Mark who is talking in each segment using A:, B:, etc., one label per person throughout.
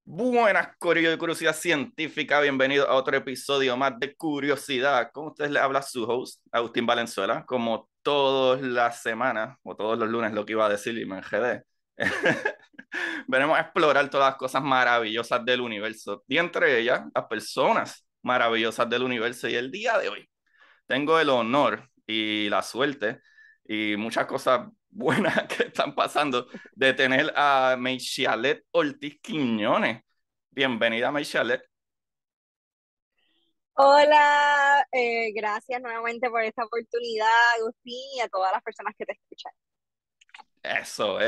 A: Buenas, corillo de Curiosidad Científica. Bienvenido a otro episodio más de Curiosidad. Con ustedes le habla su host, Agustín Valenzuela. Como todas las semanas, o todos los lunes, lo que iba a decir y me enredé. Venimos a explorar todas las cosas maravillosas del universo. Y entre ellas, las personas maravillosas del universo. Y el día de hoy tengo el honor y la suerte y muchas cosas buenas que están pasando de tener a Meichalet Ortiz Quiñones. Bienvenida, Meichalet.
B: Hola, gracias nuevamente por esta oportunidad, Agustín, y a todas las personas que te escuchan.
A: Eso,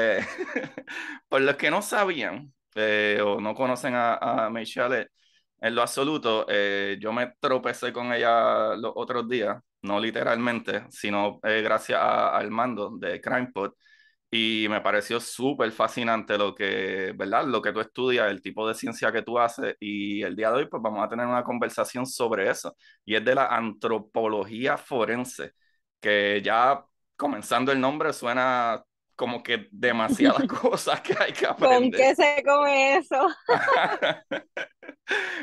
A: por los que no sabían o no conocen a Meichalet en lo absoluto, yo me tropecé con ella los otros días, no literalmente, sino gracias a Armando de CrimePod. Y me pareció súper fascinante lo que, ¿verdad? Lo que tú estudias, el tipo de ciencia que tú haces. Y el día de hoy, pues vamos a tener una conversación sobre eso. Y es de la antropología forense, que ya comenzando el nombre suena como que demasiadas cosas que hay que
B: ¿Con
A: aprender.
B: qué se come eso?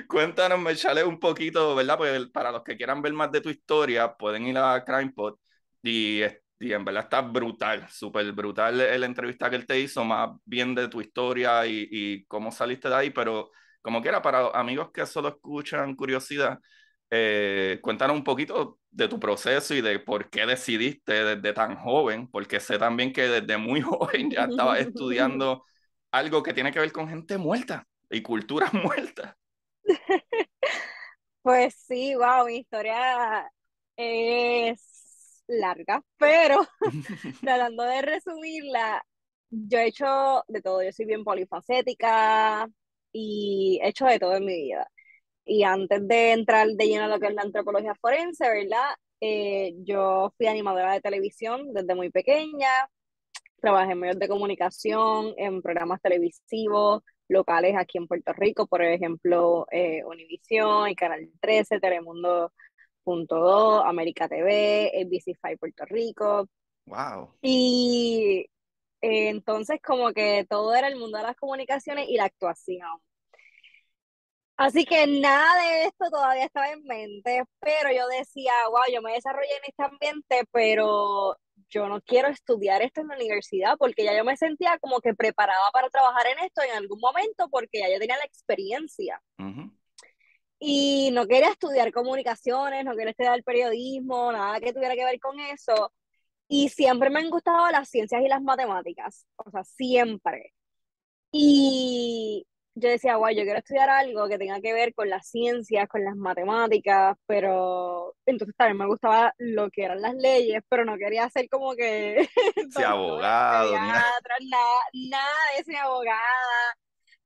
A: Cuéntanos, Mechale, un poquito, ¿verdad? Pues para los que quieran ver más de tu historia, pueden ir a CrimePod y en verdad está brutal, súper brutal la entrevista que él te hizo, más bien de tu historia y cómo saliste de ahí, pero como quiera, para los amigos que solo escuchan curiosidad, cuéntanos un poquito de tu proceso y de por qué decidiste desde tan joven, porque sé también que desde muy joven ya estabas estudiando algo que tiene que ver con gente muerta y culturas muertas.
B: Pues sí, wow, mi historia es larga, pero tratando de resumirla, yo he hecho de todo, yo soy bien polifacética y he hecho de todo en mi vida. Y antes de entrar de lleno a lo que es la antropología forense, ¿verdad? Yo fui animadora de televisión desde muy pequeña. Trabajé en medios de comunicación, en programas televisivos locales aquí en Puerto Rico, por ejemplo, Univisión, el Canal 13, Telemundo.2, América TV, ABC5 Puerto Rico.
A: Wow.
B: Y entonces como que todo era el mundo de las comunicaciones y la actuación. Así que nada de esto todavía estaba en mente, pero yo decía, wow, yo me desarrollé en este ambiente, pero yo no quiero estudiar esto en la universidad porque ya yo me sentía como que preparada para trabajar en esto en algún momento porque ya yo tenía la experiencia.
A: Ujú.
B: Y no quería estudiar comunicaciones, no quería estudiar periodismo, nada que tuviera que ver con eso. Y siempre me han gustado las ciencias y las matemáticas, o sea, siempre. Y yo decía, guay, yo quiero estudiar algo que tenga que ver con las ciencias, con las matemáticas, pero entonces también me gustaba lo que eran las leyes, pero no quería ser como que
A: Sí,
B: doctora,
A: abogado, ni nada.
B: pediatra, nada, nada de eso, ni abogada,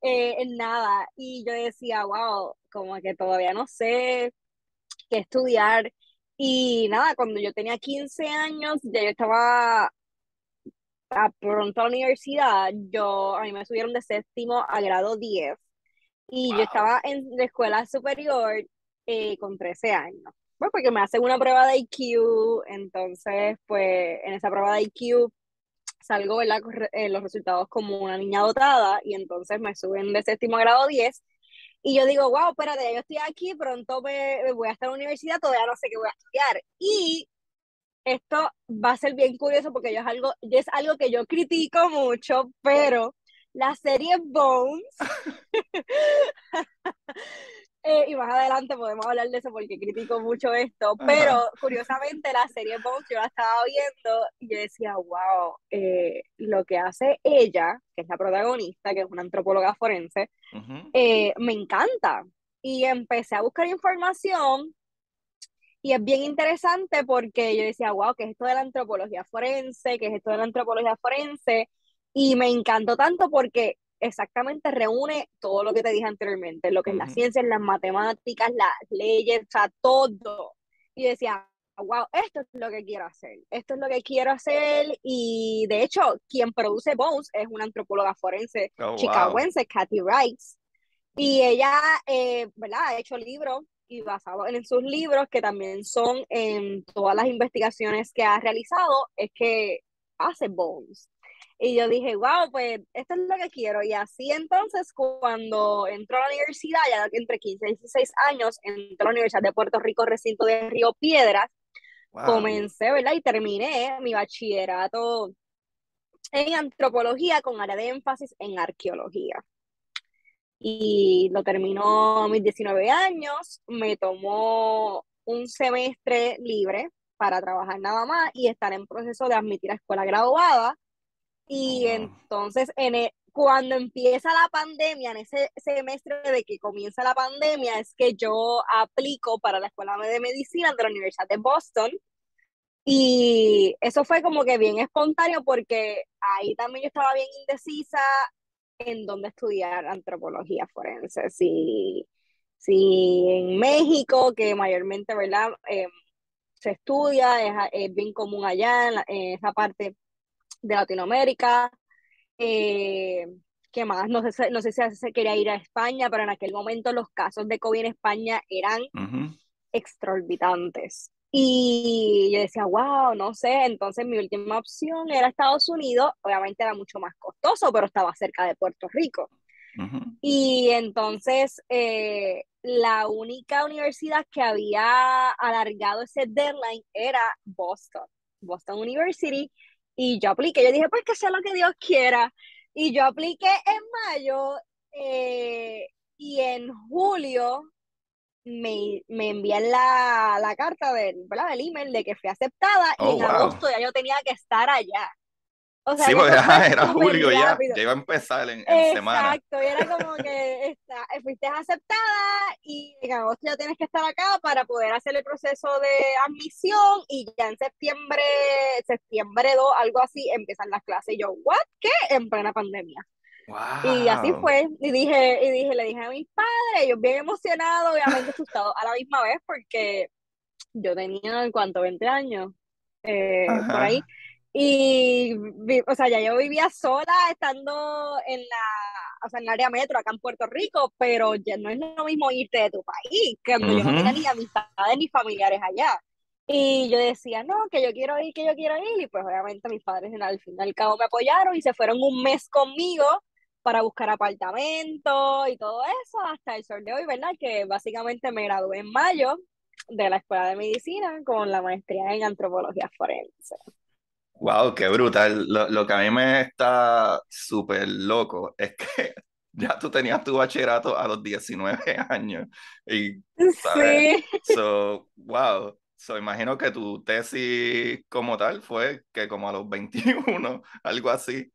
B: en nada. Y yo decía, wow, como que todavía no sé qué estudiar. Y nada, cuando yo tenía 15 años, ya yo estaba pronto a la universidad, a mí me subieron de séptimo a grado 10 y yo
A: Wow.
B: estaba en la escuela superior con 13 años. Pues porque me hacen una prueba de IQ, entonces pues en esa prueba de IQ salgo, ¿verdad? Los resultados como una niña dotada y entonces me suben de séptimo a grado 10 y yo digo, wow, espérate, ya yo estoy aquí, pronto me voy a estar en la universidad, todavía no sé qué voy a estudiar. Y esto va a ser bien curioso porque es algo que yo critico mucho, pero la serie Bones, y más adelante podemos hablar de eso porque critico mucho esto, pero
A: Ajá.
B: curiosamente la serie Bones yo la estaba viendo y yo decía, wow, lo que hace ella, que es la protagonista, que es una antropóloga forense,
A: Ujú.
B: me encanta. Y empecé a buscar información. Y es bien interesante porque yo decía, wow, ¿qué es esto de la antropología forense? ¿Qué es esto de la antropología forense? Y me encantó tanto porque exactamente reúne todo lo que te dije anteriormente, lo que es la
A: Ujú.
B: ciencia, las matemáticas, las leyes, o sea, todo. Y yo decía, wow, esto es lo que quiero hacer, esto es lo que quiero hacer. Y de hecho, quien produce Bones es una antropóloga forense
A: Oh, wow.
B: chicagoense, Kathy Rice. Y ella, ¿verdad? Ha hecho libros y basado en sus libros, que también son en todas las investigaciones que ha realizado, es que hace Bones. Y yo dije, wow, pues esto es lo que quiero. Y así entonces, cuando entró a la universidad, ya entre 15 y 16 años, entró a la Universidad de Puerto Rico, recinto de Río Piedras,
A: Wow.
B: comencé, ¿verdad? Y terminé mi bachillerato en antropología con área de énfasis en arqueología. Y lo terminó a mis 19 años, me tomó un semestre libre para trabajar nada más y estar en proceso de admitir a escuela graduada. Y
A: Wow.
B: entonces, cuando empieza la pandemia, en ese semestre de que comienza la pandemia, es que yo aplico para la Escuela de Medicina de la Universidad de Boston. Y eso fue como que bien espontáneo porque ahí también yo estaba bien indecisa en dónde estudiar antropología forense. Si en México, que mayormente, ¿verdad? Se estudia, es bien común allá en esa parte de Latinoamérica. Eh, ¿Qué más? No sé si se quería ir a España, pero en aquel momento los casos de COVID en España eran
A: Ujú.
B: exorbitantes. Y yo decía, wow, no sé. Entonces mi última opción era Estados Unidos. Obviamente era mucho más costoso, pero estaba cerca de Puerto Rico.
A: Ujú.
B: Y entonces la única universidad que había alargado ese deadline era Boston, Boston University. Y yo apliqué, yo dije, pues que sea lo que Dios quiera. Y yo apliqué en mayo y en julio me envían la carta del email de que fui aceptada y
A: Oh,
B: en
A: wow.
B: agosto ya yo tenía que estar allá. O sea
A: Sí,
B: que
A: pues
B: eso fue
A: era
B: súper
A: julio ya,
B: rápido.
A: ya iba a empezar en semana.
B: Exacto, y era como que fuiste aceptada y en agosto ya tienes que estar acá para poder hacer el proceso de admisión y ya en septiembre 2, algo así, empiezan las clases. Y yo, ¿what? ¿Qué? En plena pandemia. Y así
A: Wow.
B: fue, le dije a mis padres, ellos bien emocionados, obviamente asustados a la misma vez porque yo tenía, ¿cuánto? 20 años, por ahí.
A: Ajá.
B: Y, o sea, ya yo vivía sola estando en el área metro, acá en Puerto Rico, pero ya no es lo mismo irte de tu país, cuando yo no
A: Ujú.
B: tenía ni amistades ni familiares allá. Y yo decía, no, que yo quiero ir, que yo quiero ir. Y pues obviamente mis padres al fin y al cabo me apoyaron y se fueron un mes conmigo para buscar apartamento y todo eso hasta el sol de hoy, ¿verdad? Que básicamente me gradué en mayo de la Escuela de Medicina con la maestría en antropología forense.
A: Wow, qué brutal. Lo que a mí me está súper loco es que ya tú tenías tu bachillerato a los 19 años. Y, ¿sabes?
B: Sí,
A: So, wow. So, imagino que tu tesis como tal fue que como a los 21 algo así.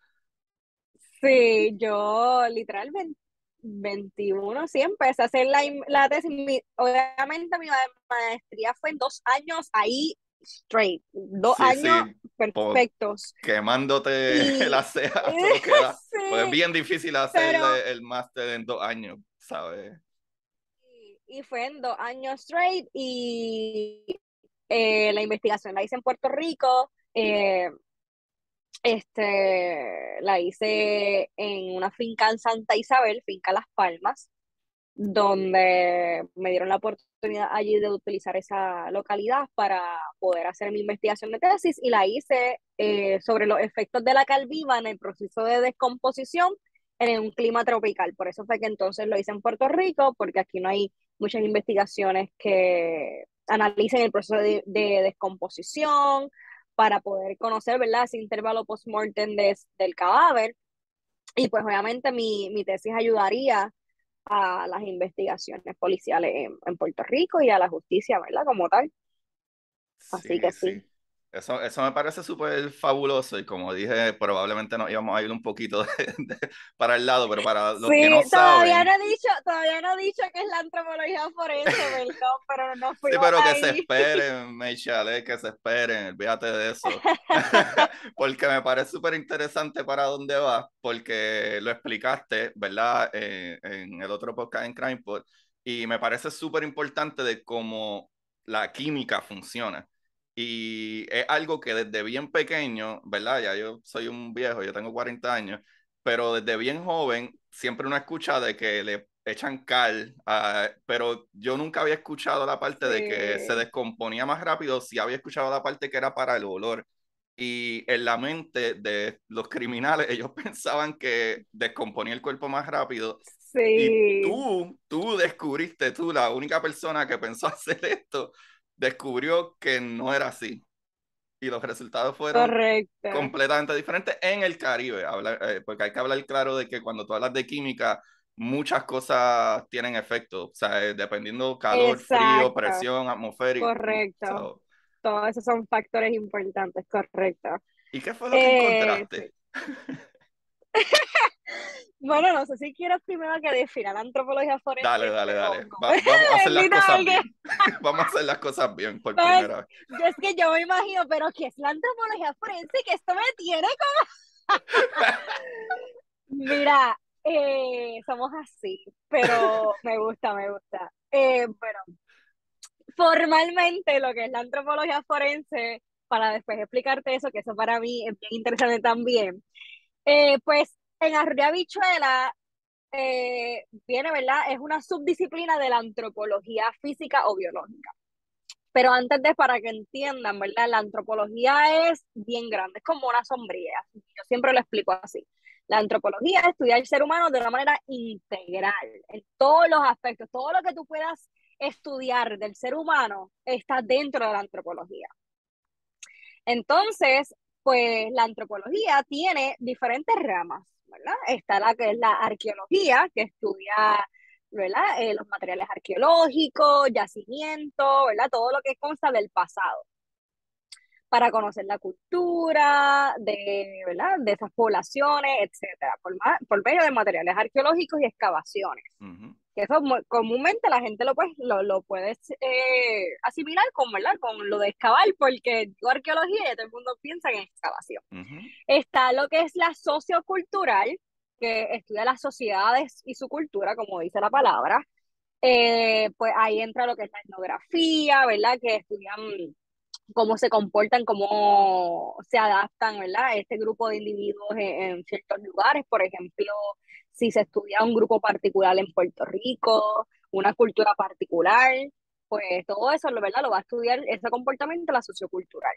B: sí, yo literalmente 21 sí empecé a hacer la tesis. Obviamente mi maestría fue en 2 años ahí straight, dos
A: Sí,
B: años
A: sí, po-
B: perfectos.
A: quemándote
B: Y
A: la ceja a todo lo que da. Porque es
B: sí,
A: bien difícil hacer
B: pero
A: el máster en 2 años, ¿sabes?
B: y fue en 2 años straight y la investigación la hice en Puerto Rico. La hice en una finca en Santa Isabel, finca Las Palmas, donde me dieron la oportunidad allí de utilizar esa localidad para poder hacer mi investigación de tesis y la hice sobre los efectos de la cal viva en el proceso de descomposición en un clima tropical. Por eso fue que entonces lo hice en Puerto Rico, porque aquí no hay muchas investigaciones que analicen el proceso de descomposición para poder conocer, ¿verdad?, ese intervalo post-mortem del cadáver. Y pues obviamente mi tesis ayudaría a las investigaciones policiales en Puerto Rico y a la justicia, ¿verdad? Como tal. Así que
A: Sí,
B: sí.
A: sí. Eso me parece súper fabuloso y como dije, probablemente nos íbamos a ir un poquito para el lado, pero para los que no
B: Sí, todavía
A: saben,
B: no he dicho, todavía no he dicho que es la antropología forense, perdón, pero nos
A: sí,
B: fuimos
A: pero que se
B: ahí.
A: esperen, Meichale, que se esperen, olvídate de eso. Porque me parece súper interesante para dónde va, porque lo explicaste, ¿verdad? En el otro podcast en CrimePod, y me parece súper importante de cómo la química funciona. Y es algo que desde bien pequeño, ¿verdad? Ya yo soy un viejo, yo tengo 40 años, pero desde bien joven siempre uno escucha de que le echan cal, pero yo nunca había escuchado la parte de que se
B: Sí,
A: descomponía más rápido, sí había escuchado la parte que era para el olor. y en la mente de los criminales ellos pensaban que descomponía el cuerpo más rápido y
B: Sí,
A: tú descubriste, tú, la única persona que pensó hacer esto, descubrió que no era así y los resultados fueron
B: correcto.
A: completamente diferentes en el Caribe, porque hay que hablar claro de que cuando tú hablas de química, muchas cosas tienen efecto, o sea, dependiendo calor, frío,
B: Exacto,
A: presión atmosférica.
B: correcto.
A: So,
B: Todos esos son factores importantes, correcto.
A: ¿y qué fue lo que
B: Sí.
A: encontraste?
B: Bueno, no sé si quieres primero que defina la antropología
A: Dale,
B: forense
A: dale,
B: o
A: dale.
B: no.
A: Vamos a hacer las
B: Bendita,
A: cosas
B: porque
A: bien. Vamos a hacer las cosas bien por
B: pues,
A: primera vez.
B: yo es que yo me imagino, pero ¿qué es la antropología forense? Que esto me tiene Mira, somos así, pero me gusta, me gusta. Bueno, formalmente lo que es la antropología forense, para después explicarte eso, que eso para mí es bien interesante también, pues en Arroyo Habichuela viene, ¿verdad? Es una subdisciplina de la antropología física o biológica. Pero antes de, para que entiendan, ¿verdad? La antropología es bien grande, es como una sombría. Yo siempre lo explico así. La antropología estudia el ser humano de una manera integral, en todos los aspectos. Todo lo que tú puedas estudiar del ser humano está dentro de la antropología. Entonces, pues la antropología tiene diferentes ramas, ¿verdad? Está la que es la arqueología, que estudia, ¿verdad? Los materiales arqueológicos, yacimientos, ¿verdad? Todo lo que consta del pasado, para conocer la cultura de, ¿verdad? De esas poblaciones, etcétera, por medio de materiales arqueológicos y excavaciones.
A: Ujú,
B: Que eso comúnmente la gente lo puede asimilar con, ¿verdad? Con lo de excavar, porque digo arqueología y todo el mundo piensa en excavación.
A: ujú.
B: Está lo que es la sociocultural, que estudia las sociedades y su cultura, como dice la palabra. Pues ahí entra lo que es la etnografía, ¿verdad? Que estudian cómo se comportan, cómo se adaptan, ¿verdad? Este grupo de individuos en ciertos lugares, por ejemplo, si se estudia un grupo particular en Puerto Rico, una cultura particular, pues todo eso, ¿verdad? Lo va a estudiar ese comportamiento, la sociocultural.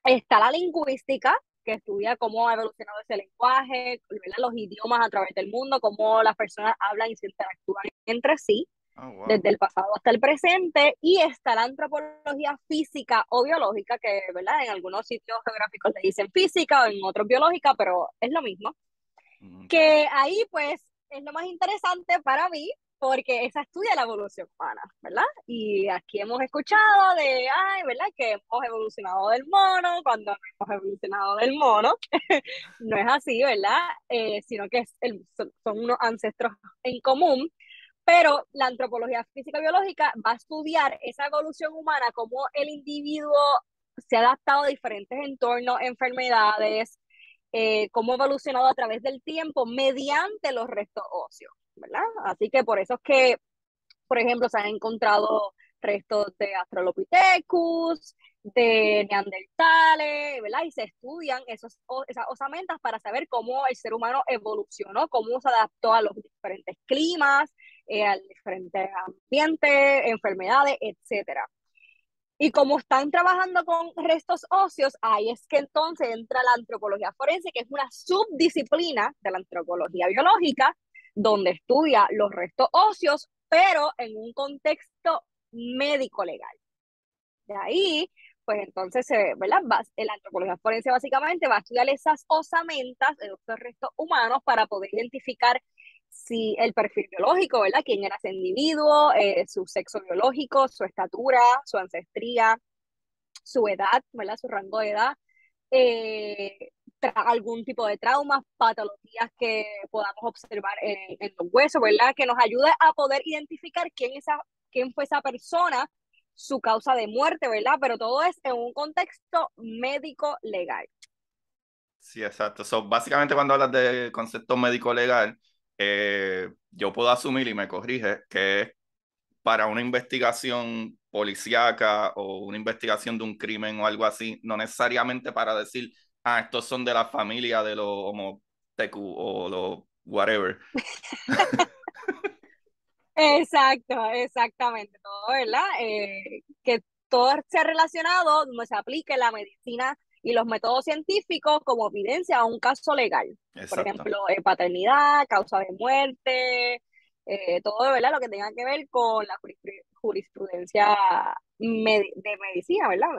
B: Está la lingüística, que estudia cómo ha evolucionado ese lenguaje, ¿verdad? Los idiomas a través del mundo, cómo las personas hablan y se interactúan entre sí
A: Oh, wow.
B: desde el pasado hasta el presente, y está la antropología física o biológica, que, ¿verdad? En algunos sitios geográficos le dicen física, o en otros biológica, pero es lo mismo.
A: Okay.
B: Que ahí, pues, es lo más interesante para mí, porque esa estudia la evolución humana, ¿verdad? Y aquí hemos escuchado de, ay, ¿verdad? Que hemos evolucionado del mono, cuando no hemos evolucionado del mono. No es así, ¿verdad? Sino que son unos ancestros en común, pero la antropología física biológica va a estudiar esa evolución humana, cómo el individuo se ha adaptado a diferentes entornos, enfermedades, cómo ha evolucionado a través del tiempo mediante los restos óseos, ¿verdad? Así que por eso es que, por ejemplo, se han encontrado restos de Australopithecus, de Neandertales, ¿verdad? Y se estudian esas osamentas para saber cómo el ser humano evolucionó, cómo se adaptó a los diferentes climas, al diferentes ambientes, enfermedades, etcétera. Y como están trabajando con restos óseos, ahí es que entonces entra la antropología forense, que es una subdisciplina de la antropología biológica, donde estudia los restos óseos, pero en un contexto médico-legal. De ahí, pues entonces, ¿verdad? La antropología forense básicamente va a estudiar esas osamentas, esos restos humanos, para poder identificar si el perfil biológico, ¿verdad? Quién era ese individuo, su sexo biológico, su estatura, su ancestría, su edad, ¿verdad? Su rango de edad, eh, algún tipo de traumas, patologías que podamos observar en los huesos, ¿verdad? Que nos ayude a poder identificar quién fue esa persona, su causa de muerte, ¿verdad? Pero todo es en un contexto médico legal.
A: Sí, exacto. So, básicamente cuando hablas de concepto médico legal, yo puedo asumir y me corrige que es para una investigación policíaca o una investigación de un crimen o algo así, no necesariamente para decir, ah, estos son de la familia de los Homo tecu o los whatever.
B: Exacto, exactamente, todo, ¿verdad? Que todo sea relacionado, donde se aplique la medicina y y los métodos científicos como evidencia a un caso legal. Por
A: Exacto.
B: ejemplo, paternidad, causa de muerte, todo, ¿verdad? Lo que tenga que ver con la jurisprudencia de medicina, ¿verdad?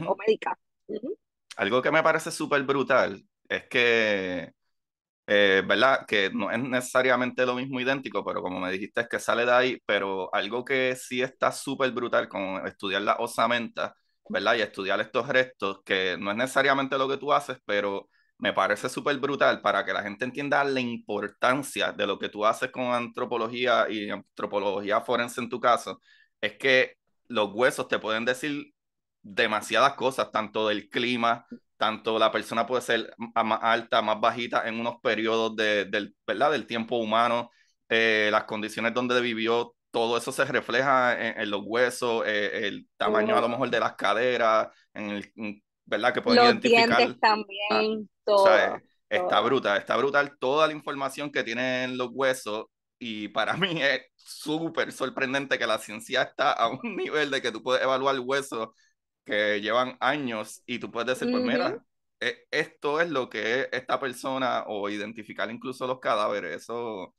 B: O
A: Ujú.
B: médica. Ujú.
A: Algo que me parece súper brutal es que ¿verdad? Que no es necesariamente lo mismo idéntico, pero como me dijiste es que sale de ahí, pero algo que sí está súper brutal, como estudiar la osamenta, ¿verdad? Y estudiar estos restos, que no es necesariamente lo que tú haces, pero me parece súper brutal para que la gente entienda la importancia de lo que tú haces con antropología y antropología forense en tu caso, es que los huesos te pueden decir demasiadas cosas, tanto del clima, tanto la persona puede ser más alta, más bajita en unos periodos ¿verdad? Del tiempo humano, las condiciones donde vivió, todo eso se refleja en los huesos, el tamaño a lo mejor de
B: Todo.
A: las caderas, ¿verdad? Que pueden
B: Los
A: identificar,
B: dientes
A: ah,
B: también,
A: o sea,
B: todo, todo.
A: está brutal toda la información que tienen los huesos y para mí es súper sorprendente que la ciencia está a un nivel de que tú puedes evaluar huesos que llevan años y tú puedes decir, pues
B: Ujú.
A: mira, esto es lo que es esta persona o identificar incluso los cadáveres, eso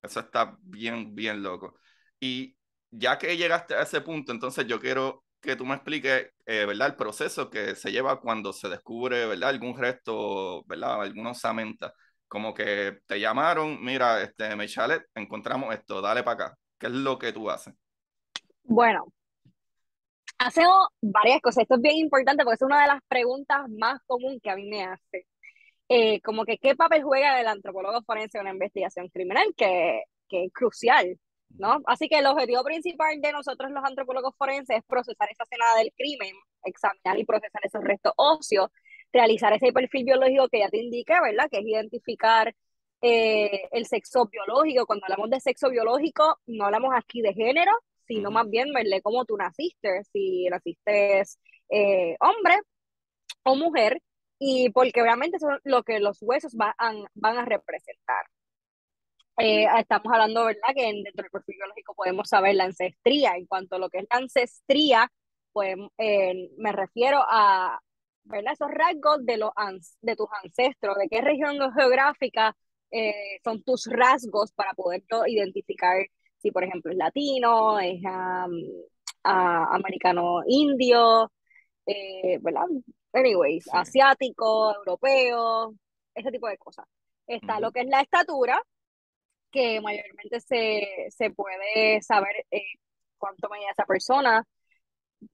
A: está bien, bien loco. Y ya que llegaste a ese punto, entonces yo quiero que tú me expliques, ¿verdad? El proceso que se lleva cuando se descubre, ¿verdad? Algún resto, ¿verdad? Alguna osamenta. Como que te llamaron, mira, Mechalet, encontramos esto, dale para acá. ¿Qué es lo que tú haces?
B: Bueno, hacemos varias cosas. Esto es bien importante porque es una de las preguntas más comunes que a mí me hace. Como que qué papel juega el antropólogo forense en una investigación criminal, que es crucial, ¿no? Así que el objetivo principal de nosotros los antropólogos forenses es procesar esa escena del crimen, examinar y procesar esos restos óseos, realizar ese perfil biológico que ya te indiqué, ¿verdad? Que es identificar el sexo biológico. Cuando hablamos de sexo biológico, no hablamos aquí de género, sino
A: Ujú,
B: más bien verle cómo tú naciste, si naciste hombre o mujer, y porque obviamente eso es lo que los huesos van a representar. Estamos hablando, ¿verdad? Que dentro del perfil biológico podemos saber la ancestría. En cuanto a lo que es la ancestría, pues me refiero a, ¿verdad? Esos rasgos de tus ancestros, de qué región geográfica son tus rasgos para poder identificar si, por ejemplo, es latino, es americano indio, ¿verdad? Anyways,
A: sí.
B: asiático, europeo, ese tipo de cosas. Está lo
A: Ujú,
B: que es la estatura, que mayormente se puede saber cuánto mide esa persona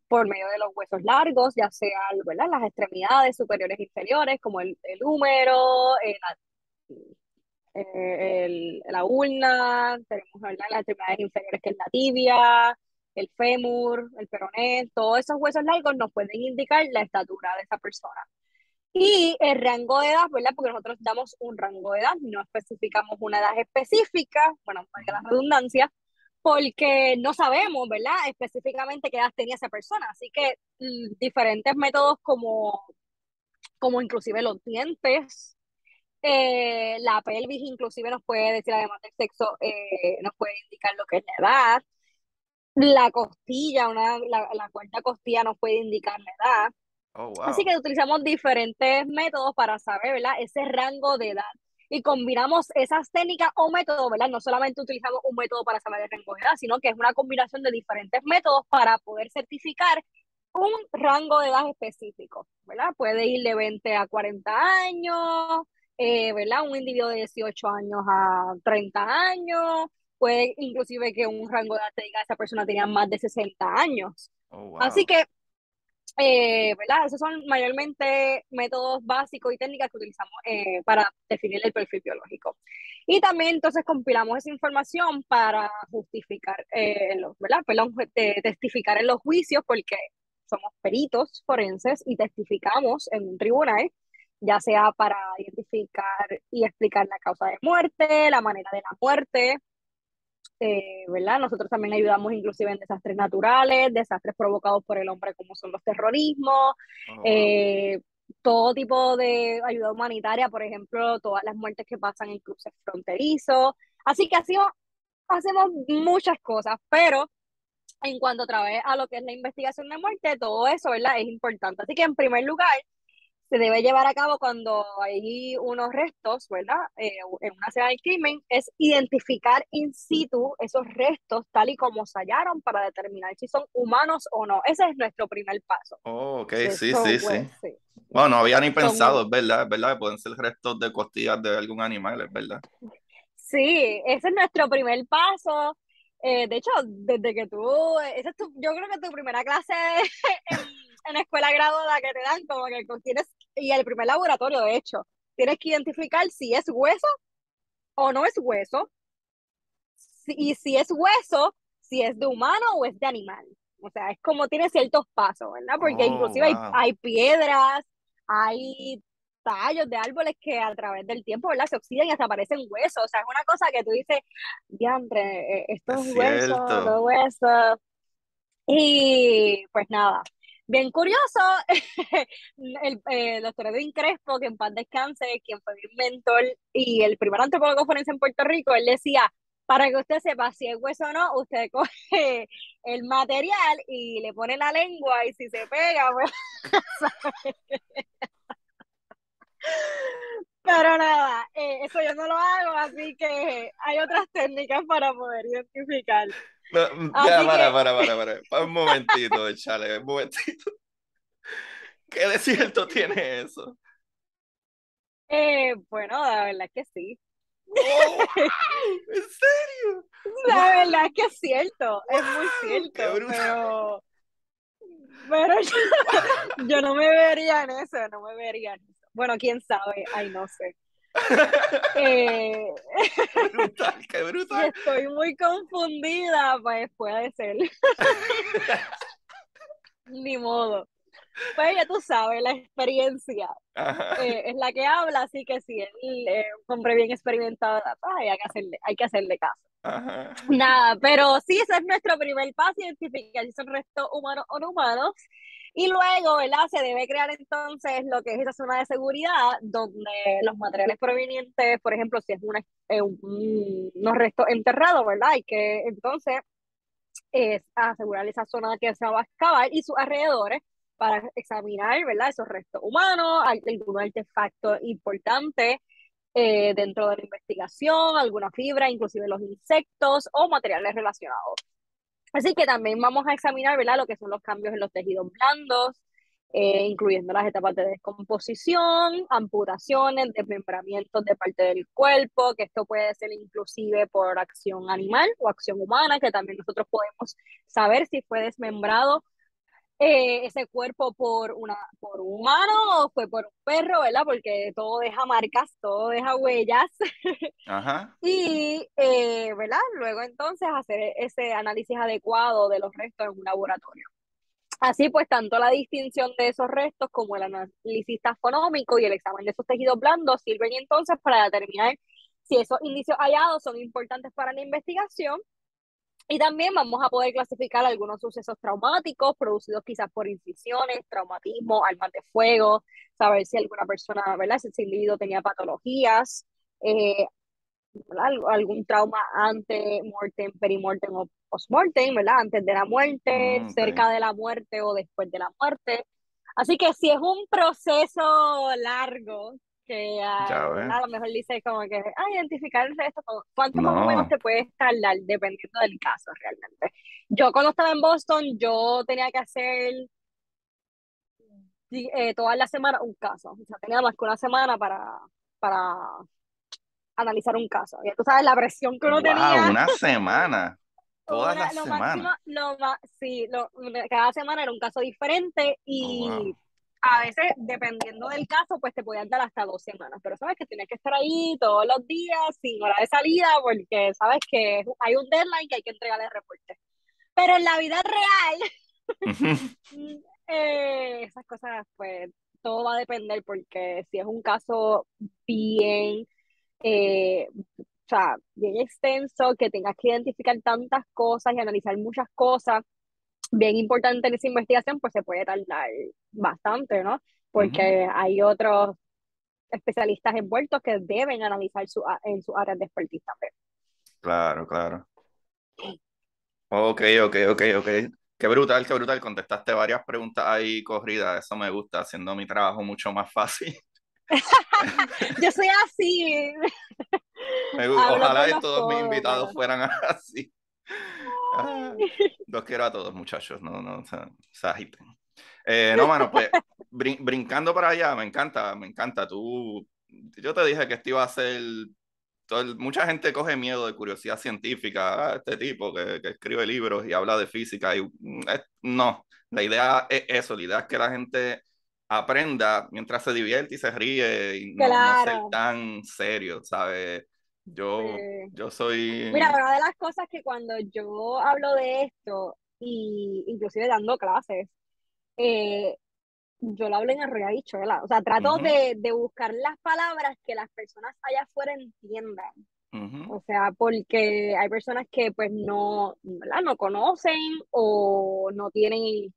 B: por medio de los huesos largos, ya sea, ¿verdad? Las extremidades superiores e inferiores, como el húmero, la ulna, tenemos, ¿verdad? Las extremidades inferiores que es la tibia, el fémur, el peroné, todos esos huesos largos nos pueden indicar la estatura de esa persona. Y el rango de edad, ¿verdad? Porque nosotros damos un rango de edad, no especificamos una edad específica, bueno, para
A: ujú,
B: la redundancia, porque no sabemos, ¿verdad? Específicamente qué edad tenía esa persona. Así que diferentes métodos como inclusive los dientes, la pelvis inclusive nos puede decir, además del sexo, nos puede indicar lo que es la edad. La costilla, la cuarta costilla nos puede indicar la edad.
A: oh,
B: Así
A: wow.
B: que utilizamos diferentes métodos para saber, ¿verdad? Ese rango de edad. Y combinamos esas técnicas o métodos, ¿verdad? No solamente utilizamos un método para saber el rango de edad, sino que es una combinación de diferentes métodos para poder certificar un rango de edad específico, ¿verdad? Puede ir de 20 a 40 años, ¿verdad? Un individuo de 18 años a 30 años, puede inclusive que un rango de edad te diga esa persona tenía más de 60 años.
A: Oh,
B: Así
A: wow.
B: que ¿verdad? Esos son mayormente métodos básicos y técnicas que utilizamos para definir el perfil biológico. Y también entonces compilamos esa información para justificar, ¿verdad? Perdón, testificar en los juicios porque somos peritos forenses y testificamos en un tribunal, ya sea para identificar y explicar la causa de muerte, la manera de la muerte, ¿verdad? Nosotros también ayudamos inclusive en desastres naturales, desastres provocados por el hombre como son los terrorismos,
A: Oh, wow.
B: eh, todo tipo de ayuda humanitaria, por ejemplo, todas las muertes que pasan en cruces fronterizos. Así que hacemos muchas cosas, pero en cuanto a través a lo que es la investigación de muerte, todo eso, ¿verdad? Es importante. Así que en primer lugar, se debe llevar a cabo cuando hay unos restos, ¿verdad? En una escena del crimen, es identificar in situ esos restos tal y como se hallaron para determinar si son humanos o no. Ese es nuestro primer paso.
A: Oh, ok,
B: De
A: sí,
B: eso,
A: sí, sí.
B: pues, sí.
A: Bueno, no había ni
B: Son,
A: pensado, es verdad, que pueden ser restos de costillas de algún animal, es verdad.
B: sí, ese es nuestro primer paso. De hecho, desde que tú, esa es yo creo que tu primera clase en, en la escuela graduada que te dan, como que tienes, y el primer laboratorio, de hecho, tienes que identificar si es hueso o no es hueso, y si es hueso, si es de humano o es de animal. O sea, es como tiene ciertos pasos, ¿verdad? Porque
A: Oh,
B: inclusive
A: wow.
B: hay piedras, hay tallos de árboles que a través del tiempo, ¿verdad? Se oxidan y hasta aparecen huesos. O sea, es una cosa que tú dices, diantre, esto
A: Es
B: es hueso,
A: cierto.
B: no es hueso. Y pues nada, bien curioso, el doctor Edwin Crespo, que en paz descanse, quien fue mi mentor y el primer antropólogo forense en Puerto Rico, él decía, para que usted sepa si es hueso o no, usted coge el material y le pone la lengua y si se pega, pues, pero nada, eso yo no lo hago, así que hay otras técnicas para poder identificar.
A: No, ya,
B: Así que
A: para un momentito, échale, un momentito. ¿Qué de cierto tiene eso?
B: bueno, la verdad es que sí.
A: Oh, wow, ¿en serio?
B: La verdad es
A: Wow,
B: que es cierto, es muy
A: wow, qué
B: cierto,
A: brutal.
B: pero yo no me vería en eso, no me vería en eso. Bueno, quién sabe, ay, no sé. Eh,
A: Qué brutal, qué
B: si
A: brutal.
B: estoy muy confundida, pues puede ser, ni modo. Pues ya tú sabes, la experiencia
A: Ajá,
B: es la que habla, así que si él es un hombre bien experimentado, pues, hay que hacerle caso.
A: ajá.
B: Nada, pero sí, ese es nuestro primer paso, identificar si son restos humanos o no humanos. Y luego, ¿verdad? Se debe crear entonces lo que es esa zona de seguridad, donde los materiales provenientes, por ejemplo, si es unos restos enterrados, ¿verdad? Hay que entonces es asegurar esa zona que se va a excavar y sus alrededores para examinar, ¿verdad? Esos restos humanos, algún artefacto importante dentro de la investigación, alguna fibra, inclusive los insectos o materiales relacionados. Así que también vamos a examinar, ¿verdad? Lo que son los cambios en los tejidos blandos, incluyendo las etapas de descomposición, amputaciones, desmembramientos de parte del cuerpo, que esto puede ser inclusive por acción animal o acción humana, que también nosotros podemos saber si fue desmembrado ese cuerpo por un humano o fue por un perro, ¿verdad? Porque todo deja marcas, todo deja huellas.
A: Ajá.
B: Y, ¿verdad? Luego entonces hacer ese análisis adecuado de los restos en un laboratorio. Así pues, tanto la distinción de esos restos como el análisis taxonómico y el examen de esos tejidos blandos sirven entonces para determinar si esos indicios hallados son importantes para la investigación y también vamos a poder clasificar algunos sucesos traumáticos producidos quizás por incisiones, traumatismo, armas de fuego, saber si alguna persona, ¿verdad? Si ese individuo tenía patologías, eh, algún trauma ante mortem, perimortem o postmortem, ¿verdad? Antes de la muerte,
A: Mm, ok,
B: cerca de la muerte o después de la muerte. Así que si es un proceso largo, que
A: ya
B: ¿verdad?
A: ve.
B: A lo mejor dice como que, identificar esto, ¿cuánto más o menos
A: No.
B: te puedes tardar dependiendo del caso realmente? Yo cuando estaba en Boston, yo tenía que hacer toda la semana un caso. O sea, tenía más que una semana para analizar un caso. Y tú sabes la presión que uno
A: Wow,
B: tenía.
A: una semana. Todas las
B: Lo máximo,
A: semanas.
B: sí, cada semana era un caso diferente
A: Oh, wow.
B: y a veces, dependiendo del caso, pues te podían dar hasta 2 semanas. Pero sabes que tienes que estar ahí todos los días, sin hora de salida, porque sabes que hay un deadline que hay que entregar el reporte. Pero en la vida real, esas cosas, pues todo va a depender, porque si es un caso bien o sea, bien extenso, que tengas que identificar tantas cosas y analizar muchas cosas, bien importante en esa investigación, pues se puede tardar bastante, ¿no?
A: Ujú.
B: Porque hay otros especialistas envueltos que deben analizar en sus áreas de expertise también.
A: Claro, claro. Ok, ok, ok, ok. qué brutal. Contestaste varias preguntas ahí corridas. Eso me gusta, haciendo mi trabajo mucho más fácil.
B: Yo soy así, hablo por
A: Ojalá y
B: los
A: todos mis
B: codos,
A: invitados
B: pero...
A: fueran así. Ah, los quiero a todos, muchachos. No se agiten. No, mano, pues brincando para allá, me encanta, me encanta. Yo te dije que esto iba a ser. Mucha gente coge miedo de curiosidad científica. Este tipo que escribe libros y habla de física. No, la idea es eso. La idea es que la gente aprenda mientras se divierte y se ríe y no ser
B: Claro.
A: tan serio, ¿sabes? Yo,
B: Sí.
A: yo
B: Mira,
A: soy.
B: una de las cosas que cuando yo hablo de esto, y inclusive dando clases, eh, yo lo hablo en arroyo habichuela. O sea, trato
A: Ujú,
B: de buscar las palabras que las personas allá afuera entiendan.
A: ujú,
B: O sea, porque hay personas que pues no, ¿verdad? No conocen o no tienen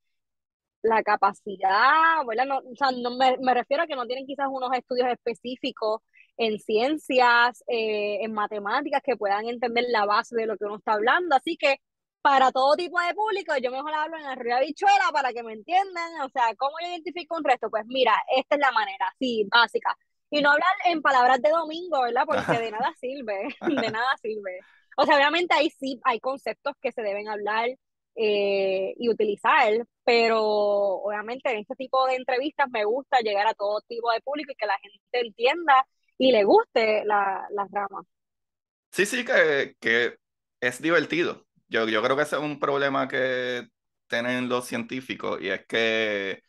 B: la capacidad, ¿verdad? No, o sea, no me refiero a que no tienen quizás unos estudios específicos en ciencias, en matemáticas, que puedan entender la base de lo que uno está hablando. Así que para todo tipo de público, yo mejor hablo en la rueda bichuela para que me entiendan. O sea, ¿cómo yo identifico un resto? Pues mira, esta es la manera, así, básica. Y no hablar en palabras de domingo, ¿verdad? Porque de nada sirve, de nada sirve. O sea, obviamente ahí sí hay conceptos que se deben hablar y utilizar, pero obviamente en este tipo de entrevistas me gusta llegar a todo tipo de público y que la gente entienda y le guste las ramas.
A: Sí, sí, que es divertido. Yo creo que ese es un problema que tienen los científicos y es que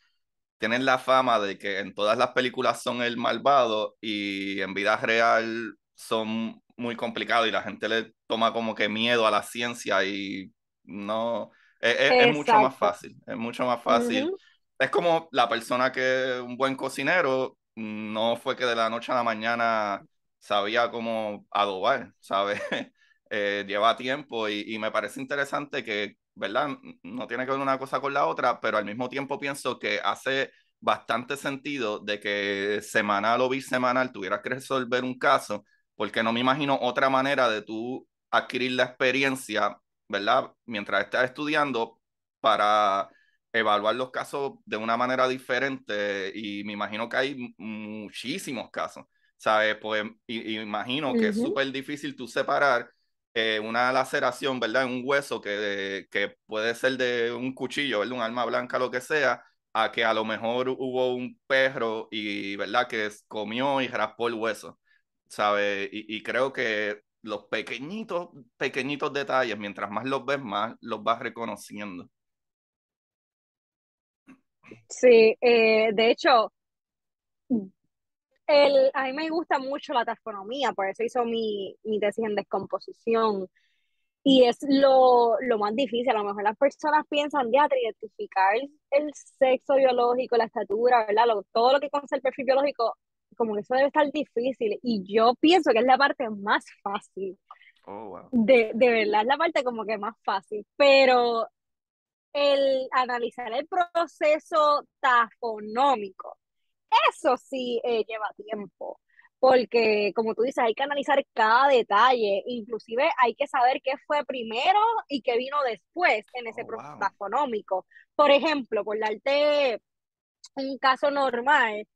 A: tienen la fama de que en todas las películas son el malvado y en vida real son muy complicados y la gente le toma como que miedo a la ciencia y no, es mucho más
B: Exacto.
A: fácil, es mucho más fácil.
B: Ujú.
A: Es como la persona que un buen cocinero no fue que de la noche a la mañana sabía cómo adobar, ¿sabes? Lleva tiempo y me parece interesante que, ¿verdad? No tiene que ver una cosa con la otra, pero al mismo tiempo pienso que hace bastante sentido de que semanal o bisemanal tuvieras que resolver un caso, porque no me imagino otra manera de tú adquirir la experiencia, ¿verdad? Mientras estás estudiando para evaluar los casos de una manera diferente y me imagino que hay muchísimos casos, ¿sabes? Pues y imagino que es
B: Ujú.
A: súper difícil tú separar una laceración, ¿verdad? En un hueso que puede ser de un cuchillo, ¿verdad? Un arma blanca, lo que sea, a que a lo mejor hubo un perro y, ¿verdad? Que comió y raspó el hueso, ¿sabes? Y creo que los pequeñitos, pequeñitos detalles, mientras más los ves, más los vas reconociendo.
B: Sí, de hecho, a mí me gusta mucho la taxonomía, por eso hizo mi tesis en descomposición. Y es lo más difícil. A lo mejor las personas piensan de identificar el sexo biológico, la estatura, ¿verdad? Todo lo que conoce el perfil biológico, como que eso debe estar difícil. Y yo pienso que es la parte más fácil.
A: Oh, wow.
B: De verdad, es la parte como que más fácil. Pero el analizar el proceso tafonómico, eso sí lleva tiempo, porque como tú dices, hay que analizar cada detalle, inclusive hay que saber qué fue primero y qué vino después en ese
A: Oh,
B: proceso
A: wow.
B: taxonómico. Por ejemplo, por darte un caso normal,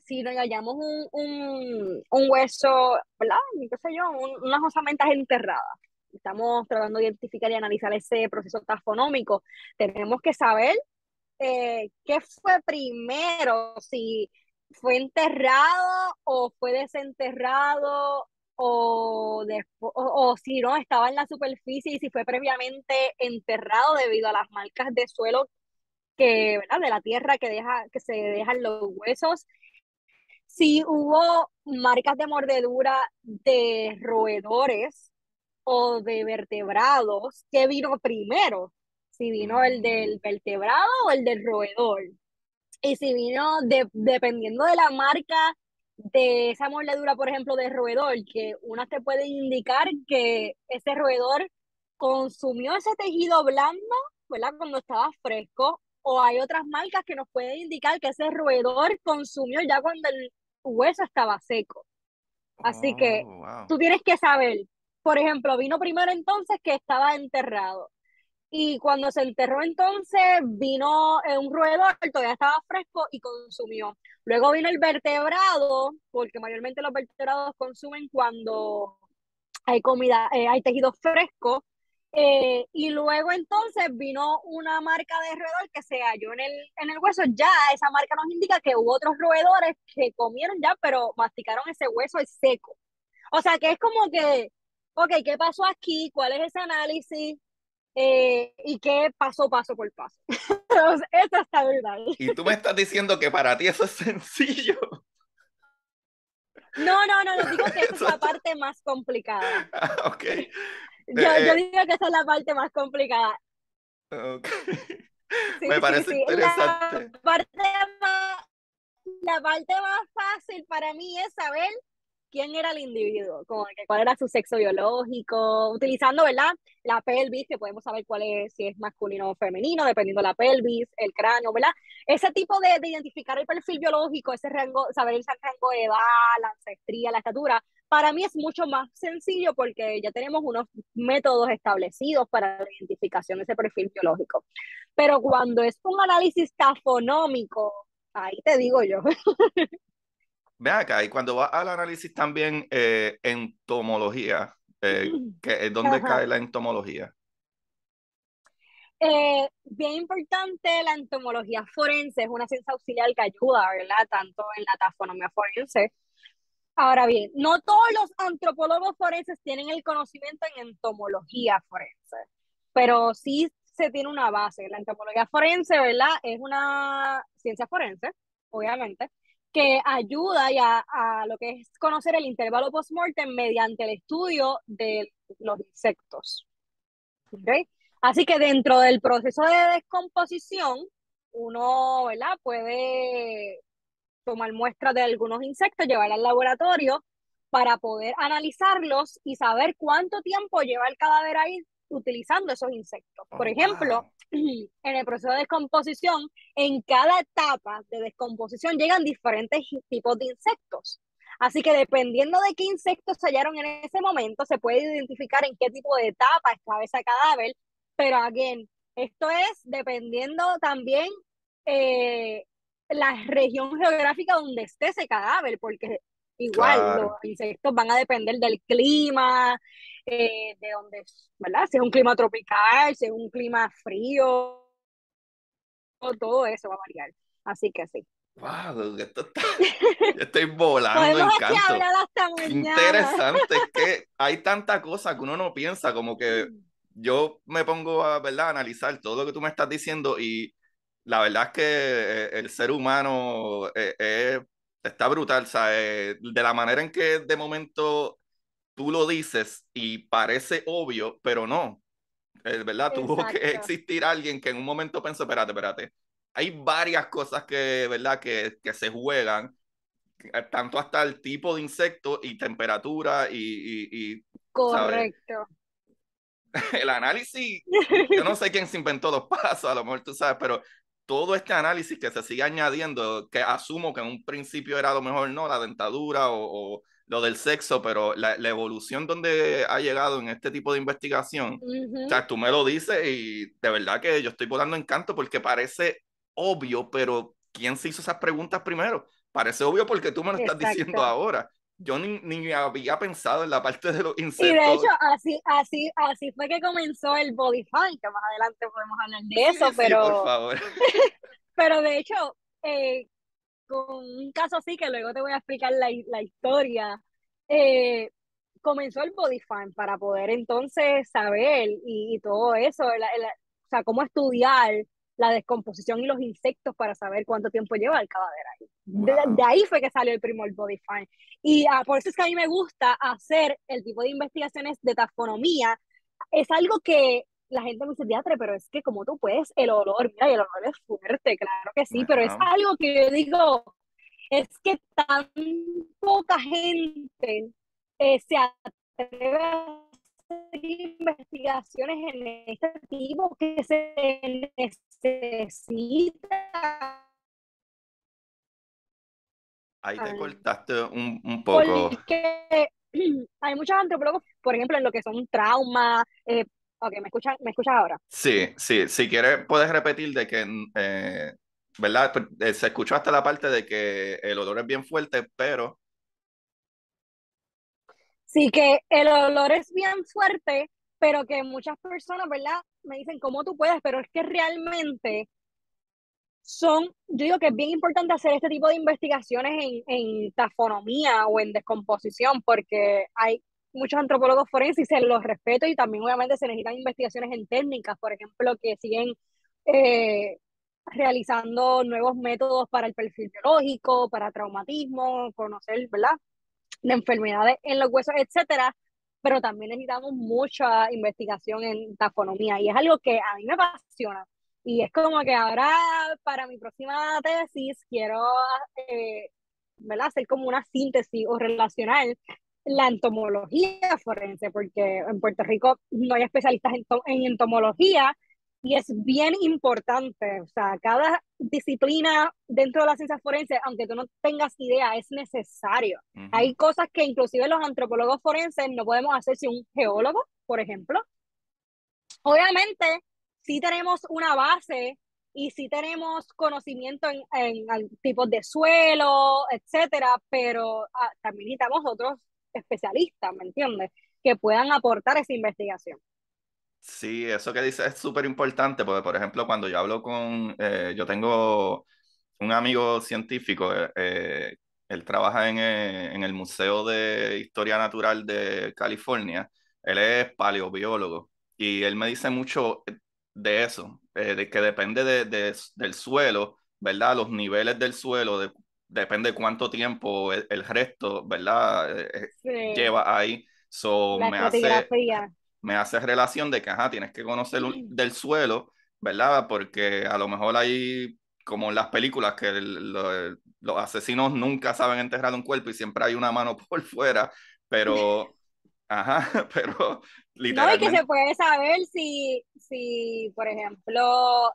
B: si nos hallamos un hueso, ¿verdad? ¿Qué sé yo? Unas osamentas enterradas. Estamos tratando de identificar y analizar ese proceso taxonómico. Tenemos que saber qué fue primero, si fue enterrado o fue desenterrado o si no estaba en la superficie y si fue previamente enterrado debido a las marcas de suelo que, ¿verdad? De la tierra que se dejan los huesos, si hubo marcas de mordedura de roedores o de vertebrados, ¿qué vino primero? Si vino el
A: Mm,
B: del vertebrado o el del roedor. Y si vino dependiendo de la marca de esa mordedura, por ejemplo, de roedor, que una te puede indicar que ese roedor consumió ese tejido blando, ¿verdad? Cuando estaba fresco, o hay otras marcas que nos pueden indicar que ese roedor consumió ya cuando el hueso estaba seco. Así que
A: oh, wow.
B: tú tienes que saber, por ejemplo, vino primero entonces que estaba enterrado y cuando se enterró entonces vino un roedor, todavía estaba fresco y consumió. Luego vino el vertebrado, porque mayormente los vertebrados consumen cuando hay comida, hay tejido fresco. Y luego entonces vino una marca de roedor que se halló en el hueso. Ya esa marca nos indica que hubo otros roedores que comieron ya, pero masticaron ese hueso seco. O sea que es como que, ok, ¿qué pasó aquí? ¿Cuál es ese análisis? ¿Y qué pasó paso por paso? Entonces, eso está verdad.
A: Y tú me estás diciendo que para ti eso es sencillo.
B: No, digo que esa es
A: Eso
B: la
A: está...
B: parte más complicada.
A: Ok.
B: Yo digo que esa es la parte más complicada.
A: Ok.
B: Sí,
A: Me
B: sí,
A: parece
B: sí.
A: interesante.
B: Más, la parte más fácil para mí es saber quién era el individuo, como que cuál era su sexo biológico, utilizando, ¿verdad? La pelvis, que podemos saber cuál es, si es masculino o femenino, dependiendo de la pelvis, el cráneo, ¿verdad? Ese tipo de identificar el perfil biológico, ese rango, saber el rango de edad, la ancestría, la estatura, para mí es mucho más sencillo porque ya tenemos unos métodos establecidos para la identificación de ese perfil biológico. Pero cuando es un análisis tafonómico, ahí te digo yo.
A: Ve acá, y cuando vas al análisis también entomología, que es donde
B: Ajá.
A: cae la entomología.
B: Bien importante, la entomología forense es una ciencia auxiliar que ayuda, ¿verdad? Tanto en la tafonomía forense. Ahora bien, no todos los antropólogos forenses tienen el conocimiento en entomología forense, pero sí se tiene una base. La entomología forense, ¿verdad? Es una ciencia forense, obviamente, que ayuda ya a lo que es conocer el intervalo postmortem mediante el estudio de los insectos. ¿Okay? Así que dentro del proceso de descomposición, uno, ¿verdad? Puede tomar muestras de algunos insectos, llevarlas al laboratorio para poder analizarlos y saber cuánto tiempo lleva el cadáver ahí utilizando esos insectos. Por
A: Oh,
B: ejemplo,
A: wow.
B: en el proceso de descomposición, en cada etapa de descomposición llegan diferentes tipos de insectos. Así que dependiendo de qué insectos se hallaron en ese momento, se puede identificar en qué tipo de etapa estaba ese cadáver. Pero, again, esto es dependiendo también eh, la región geográfica donde esté ese cadáver, porque igual los
A: Claro.
B: insectos van a depender del clima, de donde, ¿verdad? Si es un clima tropical, si es un clima frío, todo eso va a variar. Así que sí.
A: Wow, esto está... Yo estoy volando
B: Podemos
A: en
B: aquí
A: canto.
B: hablar hasta
A: Qué
B: mañana.
A: interesante, es que hay tanta cosa que uno no piensa, como que yo me pongo a, ¿verdad?, a analizar todo lo que tú me estás diciendo y la verdad es que el ser humano está brutal, ¿sabes? De la manera en que de momento tú lo dices y parece obvio, pero no. ¿Verdad? Tuvo que
B: Exacto,
A: existir alguien que en un momento pensó, espérate. Hay varias cosas que, ¿verdad? Que se juegan, tanto hasta el tipo de insecto y temperatura ¿sabes?
B: correcto.
A: El análisis, yo no sé quién se inventó los pasos, a lo mejor tú sabes, pero todo este análisis que se sigue añadiendo, que asumo que en un principio era a lo mejor no, la dentadura o lo del sexo, pero la evolución donde ha llegado en este tipo de investigación, o
B: Ujú,
A: sea, tú me lo dices y de verdad que yo estoy volando en canto porque parece obvio, pero ¿quién se hizo esas preguntas primero? Parece obvio porque tú me lo estás diciendo
B: exacto.
A: ahora. Yo ni había pensado en la parte de los
B: Y de hecho,
A: insectos.
B: así fue que comenzó el body funk, que más adelante podemos hablar de
A: Sí,
B: eso,
A: sí, por favor.
B: pero de hecho, eh, con un caso así, que luego te voy a explicar la historia, eh, comenzó el body farm para poder entonces saber y todo eso, o sea, cómo estudiar la descomposición y los insectos para saber cuánto tiempo lleva el cadáver ahí. De
A: Wow.
B: ahí fue que salió el primer body farm. Y por eso es que a mí me gusta hacer el tipo de investigaciones de taxonomía. Es algo que la gente me dice, teatro, pero es que como tú puedes, el olor, mira, y el olor es fuerte, claro que sí, pero es
A: Bueno,
B: algo que yo digo, es que tan poca gente se atreve a hacer investigaciones en este tipo que se necesita.
A: ahí te cortaste un poco.
B: Porque hay muchos antropólogos, por ejemplo, en lo que son traumas, Ok, me escuchas ahora?
A: Sí, sí, si quieres puedes repetir de que, ¿verdad? Se escuchó hasta la parte de que el olor es bien fuerte, pero...
B: Sí, que el olor es bien fuerte, pero que muchas personas, ¿verdad? Me dicen, ¿cómo tú puedes? Pero es que realmente yo digo que es bien importante hacer este tipo de investigaciones en tafonomía o en descomposición, porque hay muchos antropólogos forenses y se los respeto y también obviamente se necesitan investigaciones en técnicas, por ejemplo, que siguen eh, realizando nuevos métodos para el perfil biológico, para traumatismo, conocer, ¿verdad? De enfermedades en los huesos, etcétera, pero también necesitamos mucha investigación en tafonomía y es algo que a mí me apasiona. Y es como que ahora para mi próxima tesis quiero, eh, ¿verdad? Hacer como una síntesis o relacionar la entomología forense, porque en Puerto Rico no hay especialistas en entomología y es bien importante, o sea, cada disciplina dentro de la ciencia forense, aunque tú no tengas idea, es necesario.
A: Ujú.
B: Hay cosas que inclusive los antropólogos forenses no podemos hacer sin un geólogo, por ejemplo. Obviamente, sí tenemos una base y sí tenemos conocimiento en tipos de suelo, etcétera, pero también necesitamos otros especialistas, ¿me entiendes? Que puedan aportar esa investigación.
A: Sí, eso que dices es súper importante, porque por ejemplo, cuando yo hablo yo tengo un amigo científico, él trabaja en el Museo de Historia Natural de California, él es paleobiólogo y él me dice mucho de eso, de que depende del suelo, ¿verdad? Los niveles del suelo, depende de cuánto tiempo el resto, ¿verdad?
B: Sí,
A: Lleva ahí. So,
B: la estratigrafía.
A: me hace relación de que, ajá, tienes que conocer del suelo, ¿verdad? Porque a lo mejor hay, como en las películas, que los asesinos nunca saben enterrar un cuerpo y siempre hay una mano por fuera, pero, ajá, pero
B: No, y que se
A: literalmente,
B: puede saber si por ejemplo,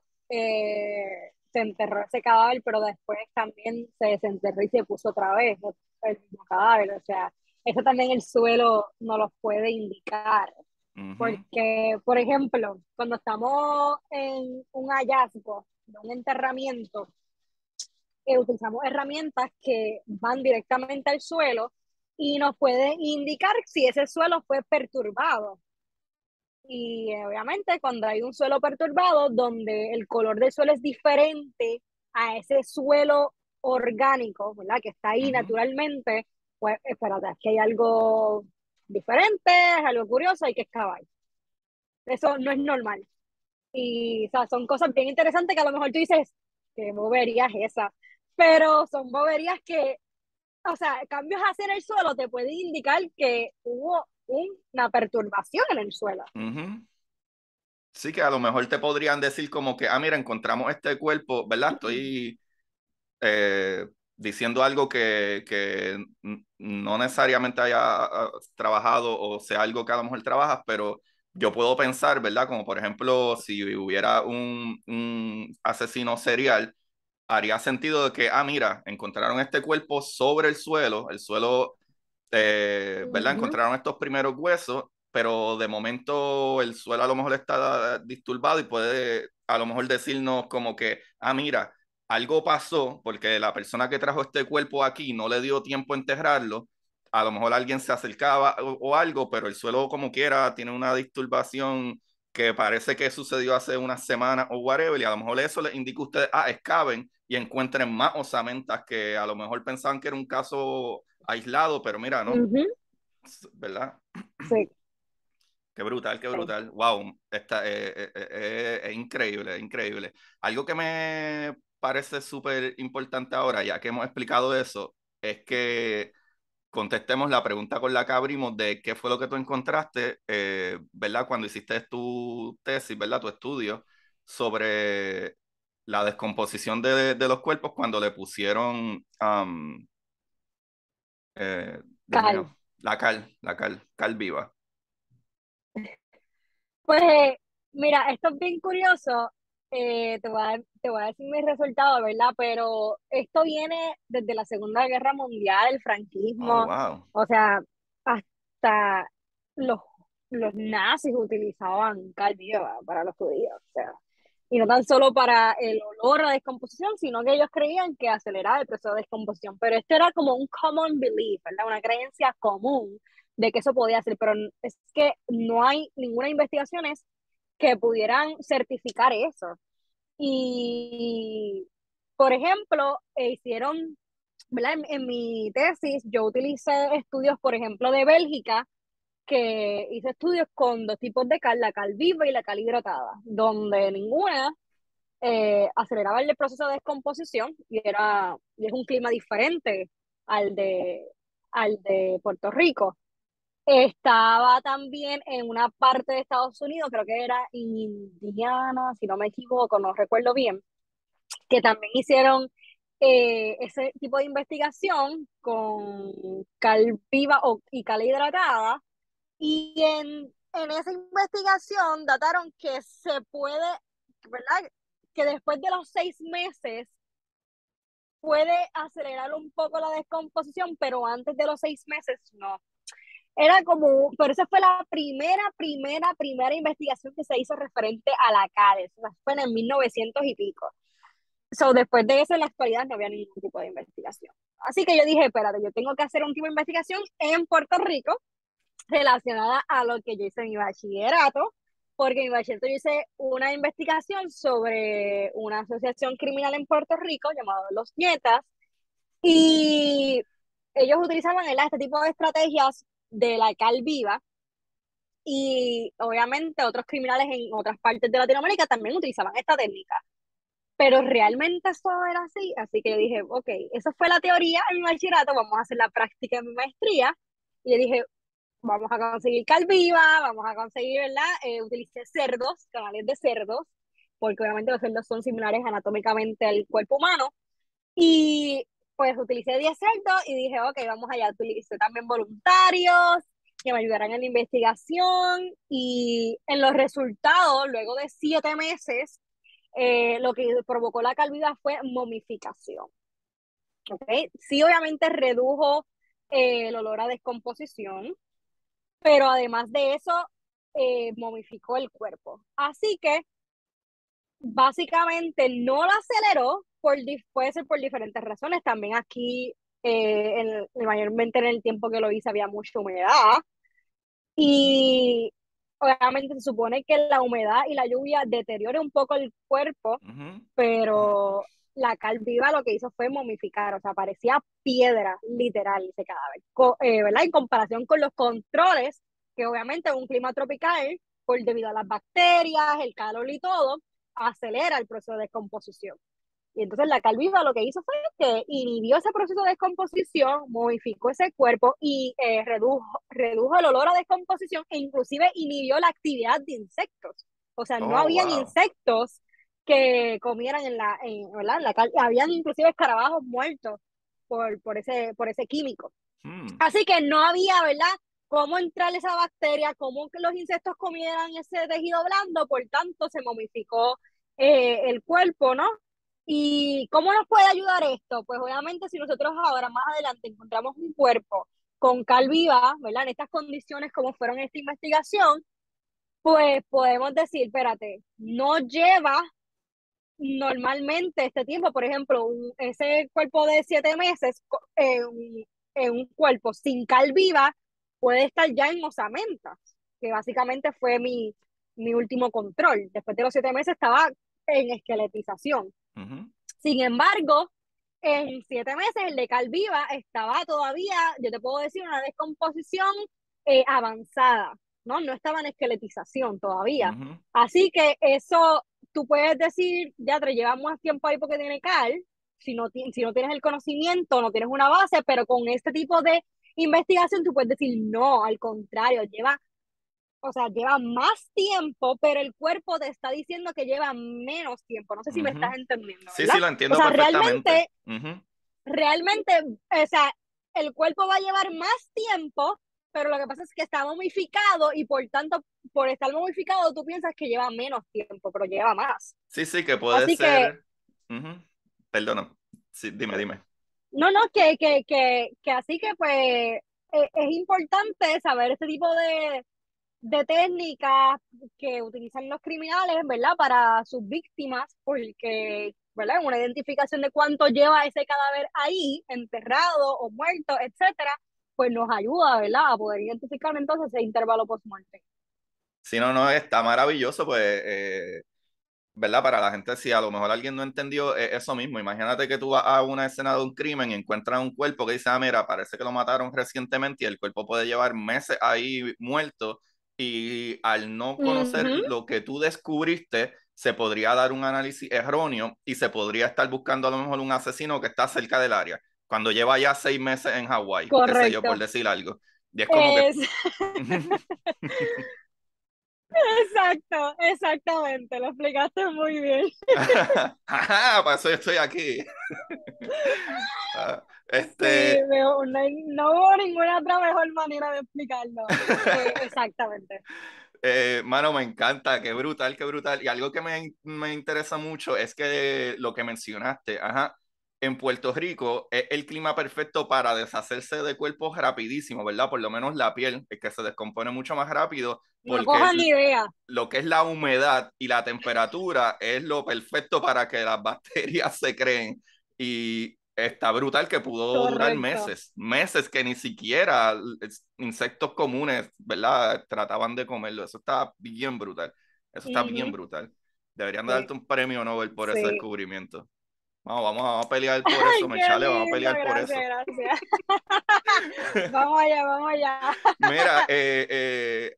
B: se enterró ese cadáver, pero después también se desenterró y se puso otra vez el mismo cadáver. O sea, eso también el suelo no los puede indicar.
A: ujú,
B: Porque, por ejemplo, cuando estamos en un hallazgo, de un enterramiento, utilizamos herramientas que van directamente al suelo y nos pueden indicar si ese suelo fue perturbado. Y obviamente cuando hay un suelo perturbado, donde el color del suelo es diferente a ese suelo orgánico, ¿verdad? Que está ahí
A: ujú.
B: naturalmente, pues espérate, es que hay algo diferente, es algo curioso, hay que excavar. Eso no es normal. Y o sea, son cosas bien interesantes que a lo mejor tú dices, qué bobería es esa. Pero son boberías que, o sea, cambios hacia el suelo te pueden indicar que hubo una perturbación en el suelo.
A: Ujú. Sí, que a lo mejor te podrían decir como que, ah, mira, encontramos este cuerpo, ¿verdad? Estoy diciendo algo que no necesariamente haya trabajado o sea algo que a lo mejor trabajas, pero yo puedo pensar, ¿verdad? Como por ejemplo, si hubiera un asesino serial, haría sentido de que, ah, mira, encontraron este cuerpo sobre el suelo, ¿verdad?
B: Ujú.
A: Encontraron estos primeros huesos, pero de momento el suelo a lo mejor está disturbado y puede a lo mejor decirnos como que, ah, mira, algo pasó porque la persona que trajo este cuerpo aquí no le dio tiempo a enterrarlo. A lo mejor alguien se acercaba o algo, pero el suelo como quiera tiene una disturbación que parece que sucedió hace unas semanas o whatever, y a lo mejor eso les indica a ustedes, ah, excaven y encuentren más osamentas que a lo mejor pensaban que era un caso aislado, pero mira, ¿no?
B: Ujú.
A: ¿Verdad?
B: Sí,
A: Qué brutal, qué
B: sí.
A: brutal. Wow, es increíble, es increíble. Algo que me parece súper importante ahora, ya que hemos explicado eso, es que contestemos la pregunta con la que abrimos de qué fue lo que tú encontraste, ¿verdad? Cuando hiciste tu tesis, ¿verdad? Tu estudio sobre la descomposición de los cuerpos cuando le pusieron, Dios
B: Cal.
A: mío, cal viva.
B: Pues mira, esto es bien curioso. Te voy a decir mis resultados, ¿verdad? Pero esto viene desde la Segunda Guerra Mundial, el
A: Oh,
B: franquismo,
A: wow.
B: o sea, hasta los los nazis utilizaban cal viva para los judíos, o sea, y no tan solo para el olor a la descomposición, sino que ellos creían que aceleraba el proceso de descomposición, pero esto era como un common belief, ¿verdad? Una creencia común de que eso podía ser, pero es que no hay ninguna investigaciones que pudieran certificar eso. Y, por ejemplo, hicieron, ¿verdad? En mi tesis yo utilicé estudios, por ejemplo, de Bélgica, que hice estudios con dos tipos de cal, la cal viva y la cal hidratada, donde ninguna aceleraba el proceso de descomposición y es un clima diferente al al de Puerto Rico. Estaba también en una parte de Estados Unidos, creo que era Indiana, si no me equivoco, no recuerdo bien, que también hicieron ese tipo de investigación con cal viva y cal hidratada. Y en esa investigación dataron que se puede, ¿verdad? Que después de los 6 meses puede acelerar un poco la descomposición, pero antes de los 6 meses no. Era como, pero esa fue la primera investigación que se hizo referente a la CADES. O sea, fue en el 1900 y pico. So, después de eso, en la actualidad no había ningún tipo de investigación. Así que yo dije, espérate, yo tengo que hacer un tipo de investigación en Puerto Rico relacionada a lo que yo hice en mi bachillerato, porque en mi bachillerato yo hice una investigación sobre una asociación criminal en Puerto Rico llamada Los Nietas, y ellos utilizaban este tipo de estrategias de la cal viva, y obviamente otros criminales en otras partes de Latinoamérica también utilizaban esta técnica. Pero realmente eso era así que yo dije, ok, esa fue la teoría en mi bachillerato, vamos a hacer la práctica en mi maestría. Y yo dije, vamos a conseguir calviva, vamos a conseguir, ¿verdad? Utilicé cerdos, canales de cerdos, porque obviamente los cerdos son similares anatómicamente al cuerpo humano. Y pues utilicé 10 cerdos y dije, ok, vamos allá. Utilicé también voluntarios que me ayudaran en la investigación y en los resultados, luego de 7 meses, lo que provocó la calvidad fue momificación. ¿Okay? Sí, obviamente redujo el olor a descomposición, pero además de eso, momificó el cuerpo. Así que básicamente no lo aceleró, puede ser por diferentes razones. También aquí, mayormente en el tiempo que lo hice, había mucha humedad. Y obviamente se supone que la humedad y la lluvia deteriora un poco el cuerpo,
A: Ujú.
B: pero la cal viva lo que hizo fue momificar, o sea, parecía piedra, literal, ese cadáver. ¿Verdad? En comparación con los controles, que obviamente en un clima tropical, debido a las bacterias, el calor y todo, acelera el proceso de descomposición. Y entonces la cal viva lo que hizo fue que inhibió ese proceso de descomposición, modificó ese cuerpo y redujo el olor a descomposición e inclusive inhibió la actividad de insectos. O sea, no
A: Oh,
B: habían
A: wow.
B: insectos que comieran ¿verdad? En la cal, habían inclusive escarabajos muertos por ese químico.
A: Hmm.
B: Así que no había, ¿verdad? Cómo entrar esa bacteria, cómo que los insectos comieran ese tejido blando, por tanto se momificó el cuerpo, ¿no? ¿Y cómo nos puede ayudar esto? Pues obviamente si nosotros ahora más adelante encontramos un cuerpo con cal viva, ¿verdad? En estas condiciones como fueron esta investigación, pues podemos decir, espérate, no lleva normalmente este tiempo, por ejemplo, ese cuerpo de 7 meses en un cuerpo sin cal viva puede estar ya en osamentas, que básicamente fue mi último control. Después de los 7 meses estaba en esqueletización.
A: Ujú.
B: Sin embargo, en 7 meses el de cal viva estaba todavía, yo te puedo decir, una descomposición avanzada, ¿no? No estaba en esqueletización todavía.
A: Ujú.
B: Así que eso, tú puedes decir, ya te lleva más tiempo ahí porque tiene cal, si no tienes el conocimiento, no tienes una base, pero con este tipo de investigación tú puedes decir, no, al contrario, o sea, lleva más tiempo, pero el cuerpo te está diciendo que lleva menos tiempo. No sé si me estás
A: Ujú.
B: entendiendo,
A: Sí, sí,
B: ¿verdad?
A: lo
B: O
A: entiendo
B: sea,
A: perfectamente. Ujú.
B: realmente, o sea, el cuerpo va a llevar más tiempo, pero lo que pasa es que está momificado y por tanto, por estar momificado, tú piensas que lleva menos tiempo, pero lleva más.
A: Sí, sí, que puede
B: Así que,
A: ser. Ujú. Perdona. Sí, dime, dime.
B: no, no, que así que pues es importante saber este tipo de técnicas que utilizan los criminales, ¿verdad? Para sus víctimas, porque, ¿verdad? Una identificación de cuánto lleva ese cadáver ahí, enterrado o muerto, etcétera, pues nos ayuda, ¿verdad? A poder identificar entonces ese intervalo post-muerte.
A: Si no, no, está maravilloso, pues, ¿verdad? Para la gente, si a lo mejor alguien no entendió eso mismo, imagínate que tú vas a una escena de un crimen y encuentras un cuerpo que dice, ah, mira, parece que lo mataron recientemente y el cuerpo puede llevar meses ahí muerto y al no conocer
B: Ujú,
A: lo que tú descubriste, se podría dar un análisis erróneo y se podría estar buscando a lo mejor un asesino que está cerca del área, cuando lleva ya 6 meses en Hawái, qué sé yo, por
B: correcto.
A: decir algo. Y es como que...
B: Es, exacto, exactamente, lo explicaste muy bien.
A: Ajá, para eso yo estoy aquí. Ah,
B: Sí, no hubo ninguna otra mejor manera de explicarlo. Exactamente.
A: Mano, me encanta, qué brutal, qué brutal. Y algo que me interesa mucho es que lo que mencionaste, ajá, en Puerto Rico es el clima perfecto para deshacerse de cuerpos rapidísimo, ¿verdad? Por lo menos la piel, es que se descompone mucho más rápido,
B: No
A: porque
B: cojan ni idea.
A: lo que es la humedad y la temperatura es lo perfecto para que las bacterias se creen. Y está brutal que pudo durar
B: Correcto.
A: meses, meses que ni siquiera insectos comunes, ¿verdad? Trataban de comerlo. Eso está bien brutal. Eso está bien
B: Ujú,
A: brutal. Deberían de
B: sí,
A: darte un premio Nobel por ese
B: sí.
A: descubrimiento. Vamos a pelear por eso,
B: Ay, qué
A: Mechale, vamos a
B: lindo,
A: pelear por
B: gracias,
A: eso.
B: gracias. Vamos allá, vamos allá.
A: Mira,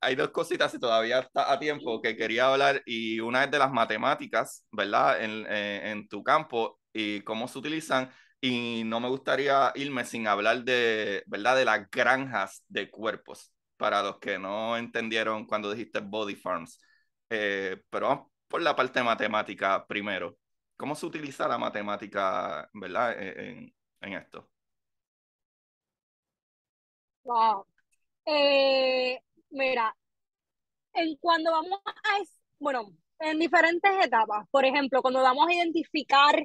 A: hay dos cositas, si todavía está a tiempo, que quería hablar, y una es de las matemáticas, ¿verdad? En tu campo y cómo se utilizan, y no me gustaría irme sin hablar de, ¿verdad? De las granjas de cuerpos, para los que no entendieron cuando dijiste body farms. Pero vamos por la parte matemática primero. ¿Cómo se utiliza la matemática, ¿verdad? En esto.
B: Wow. Mira, cuando vamos bueno, en diferentes etapas, por ejemplo, cuando vamos a identificar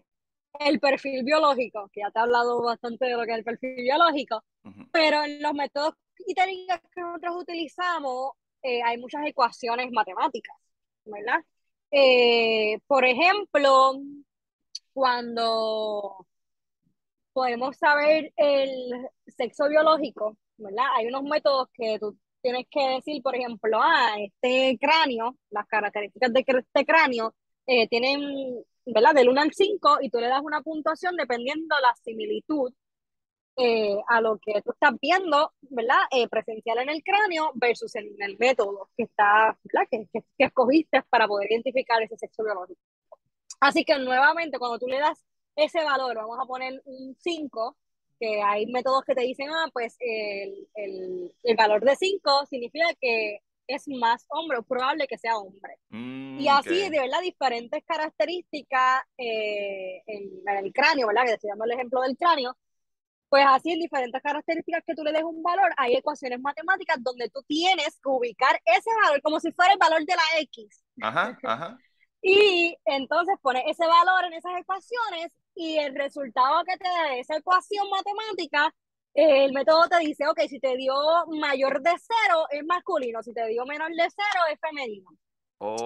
B: el perfil biológico, que ya te he hablado bastante de lo que es el perfil biológico,
A: Ujú.
B: pero en los métodos y técnicas que nosotros utilizamos hay muchas ecuaciones matemáticas, ¿verdad? Por ejemplo, cuando podemos saber el sexo biológico, ¿verdad? Hay unos métodos que tú tienes que decir, por ejemplo, este cráneo, las características de este cráneo tienen, ¿verdad? Del 1 al 5 y tú le das una puntuación dependiendo la similitud a lo que tú estás viendo, ¿verdad? Presencial en el cráneo versus en el método que está, ¿verdad? Que escogiste para poder identificar ese sexo biológico. Así que nuevamente, cuando tú le das ese valor, vamos a poner un 5 que hay métodos que te dicen, pues el valor de 5 significa que es más hombre, o probable que sea hombre. Y
A: Mm, ok.
B: así, de verdad, diferentes características en el cráneo, ¿verdad? Que estoy dando el ejemplo del cráneo, pues así en diferentes características que tú le des un valor, hay ecuaciones matemáticas donde tú tienes que ubicar ese valor como si fuera el valor de la X.
A: Ajá, ajá.
B: Y entonces pones ese valor en esas ecuaciones y el resultado que te dé esa ecuación matemática, el método te dice, ok, si te dio mayor de cero es masculino, si te dio menor de cero es femenino,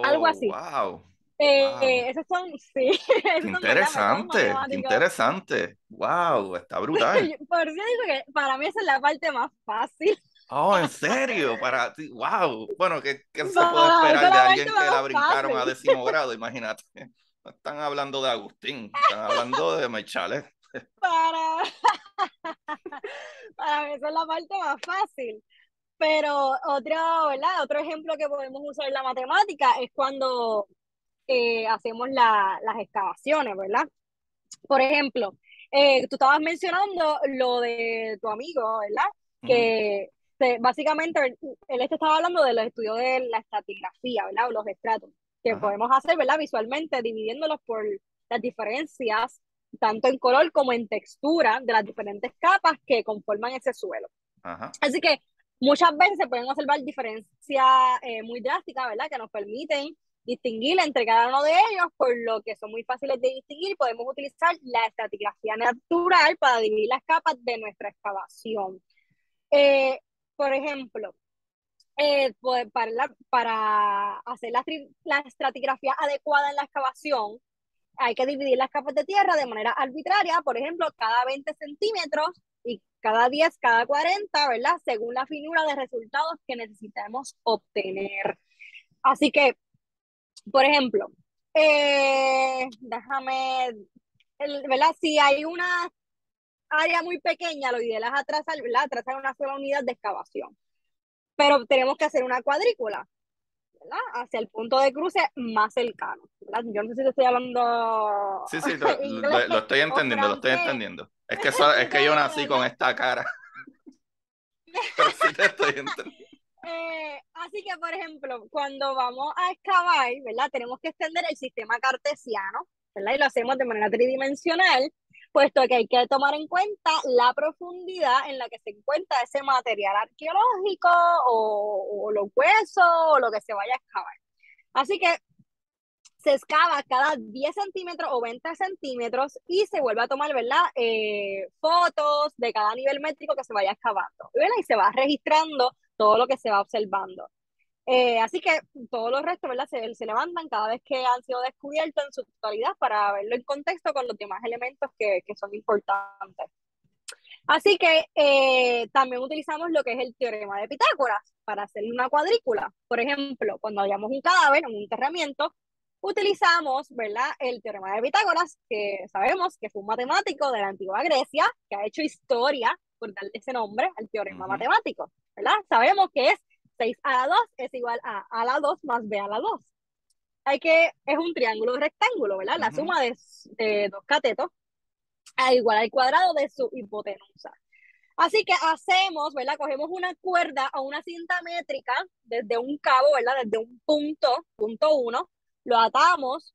B: algo
A: Oh,
B: así.
A: wow. Wow.
B: Esos son, sí,
A: Qué
B: esos son, ¿verdad? Métodos
A: interesante, qué
B: matemáticos.
A: interesante. Wow, está brutal.
B: Por eso digo que para mí esa es la parte más fácil.
A: Oh, en serio, para ti, wow. Bueno, ¿qué se puede
B: Para mí esa
A: esperar
B: es
A: de
B: la parte
A: alguien que la
B: más
A: brincaron a
B: fácil.
A: 10.º grado? Imagínate. No están hablando de Agustín, están hablando de Mechales.
B: Para, para mí esa es la parte más fácil. Pero otro, ¿verdad? Otro ejemplo que podemos usar en la matemática es cuando hacemos las excavaciones, ¿verdad? Por ejemplo, tú estabas mencionando lo de tu amigo, ¿verdad?
A: Ujú.
B: Que básicamente él te estaba hablando de los estudios de la estratigrafía, ¿verdad? O los estratos, que
A: Ajá,
B: podemos hacer, ¿verdad? Visualmente, dividiéndolos por las diferencias, tanto en color como en textura de las diferentes capas que conforman ese suelo.
A: ajá.
B: Así que muchas veces se pueden observar diferencias muy drásticas, ¿verdad? Que nos permiten distinguir entre cada uno de ellos, por lo que son muy fáciles de distinguir. Podemos utilizar la estratigrafía natural para dividir las capas de nuestra excavación. Eh, por ejemplo, pues, para hacer la estratigrafía adecuada en la excavación, hay que dividir las capas de tierra de manera arbitraria, por ejemplo, cada 20 centímetros y cada 10, cada 40, ¿verdad? Según la finura de resultados que necesitamos obtener. Así que, por ejemplo, déjame, ¿verdad? Si hay una área muy pequeña, lo ideal es atrasar, ¿verdad? Atrasar una sola unidad de excavación. Pero tenemos que hacer una cuadrícula, ¿verdad? Hacia el punto de cruce más cercano, ¿verdad? Yo no sé si te estoy hablando
A: Sí, sí,
B: inglés
A: lo estoy
B: o
A: entendiendo, lo estoy
B: francés.
A: entendiendo. Es que yo
B: Ustedes,
A: nací con
B: ¿verdad?
A: esta cara, pero sí te estoy entendiendo.
B: Así que, por ejemplo, cuando vamos a excavar, ¿verdad? Tenemos que extender el sistema cartesiano, ¿verdad? Y lo hacemos de manera tridimensional, puesto que hay que tomar en cuenta la profundidad en la que se encuentra ese material arqueológico o los huesos o lo que se vaya a excavar. Así que se excava cada 10 centímetros o 20 centímetros y se vuelve a tomar, ¿verdad? Fotos de cada nivel métrico que se vaya excavando, ¿verdad? Y se va registrando todo lo que se va observando. Así que todos los restos, ¿verdad? Se levantan cada vez que han sido descubiertos en su totalidad para verlo en contexto con los demás elementos que son importantes. Así que también utilizamos lo que es el teorema de Pitágoras para hacer una cuadrícula. Por ejemplo, cuando hallamos un cadáver en un enterramiento, utilizamos, ¿verdad?, el teorema de Pitágoras, que sabemos que fue un matemático de la antigua Grecia, que ha hecho historia por darle ese nombre al teorema
A: Ujú,
B: matemático, ¿verdad? Sabemos que es 6 a la 2 es igual a la 2 más b a la 2. Es un triángulo rectángulo, ¿verdad? La
A: ujú,
B: suma de dos catetos a igual al cuadrado de su hipotenusa. Así que hacemos, ¿verdad? Cogemos una cuerda o una cinta métrica desde un cabo, ¿verdad? Desde un punto uno, lo atamos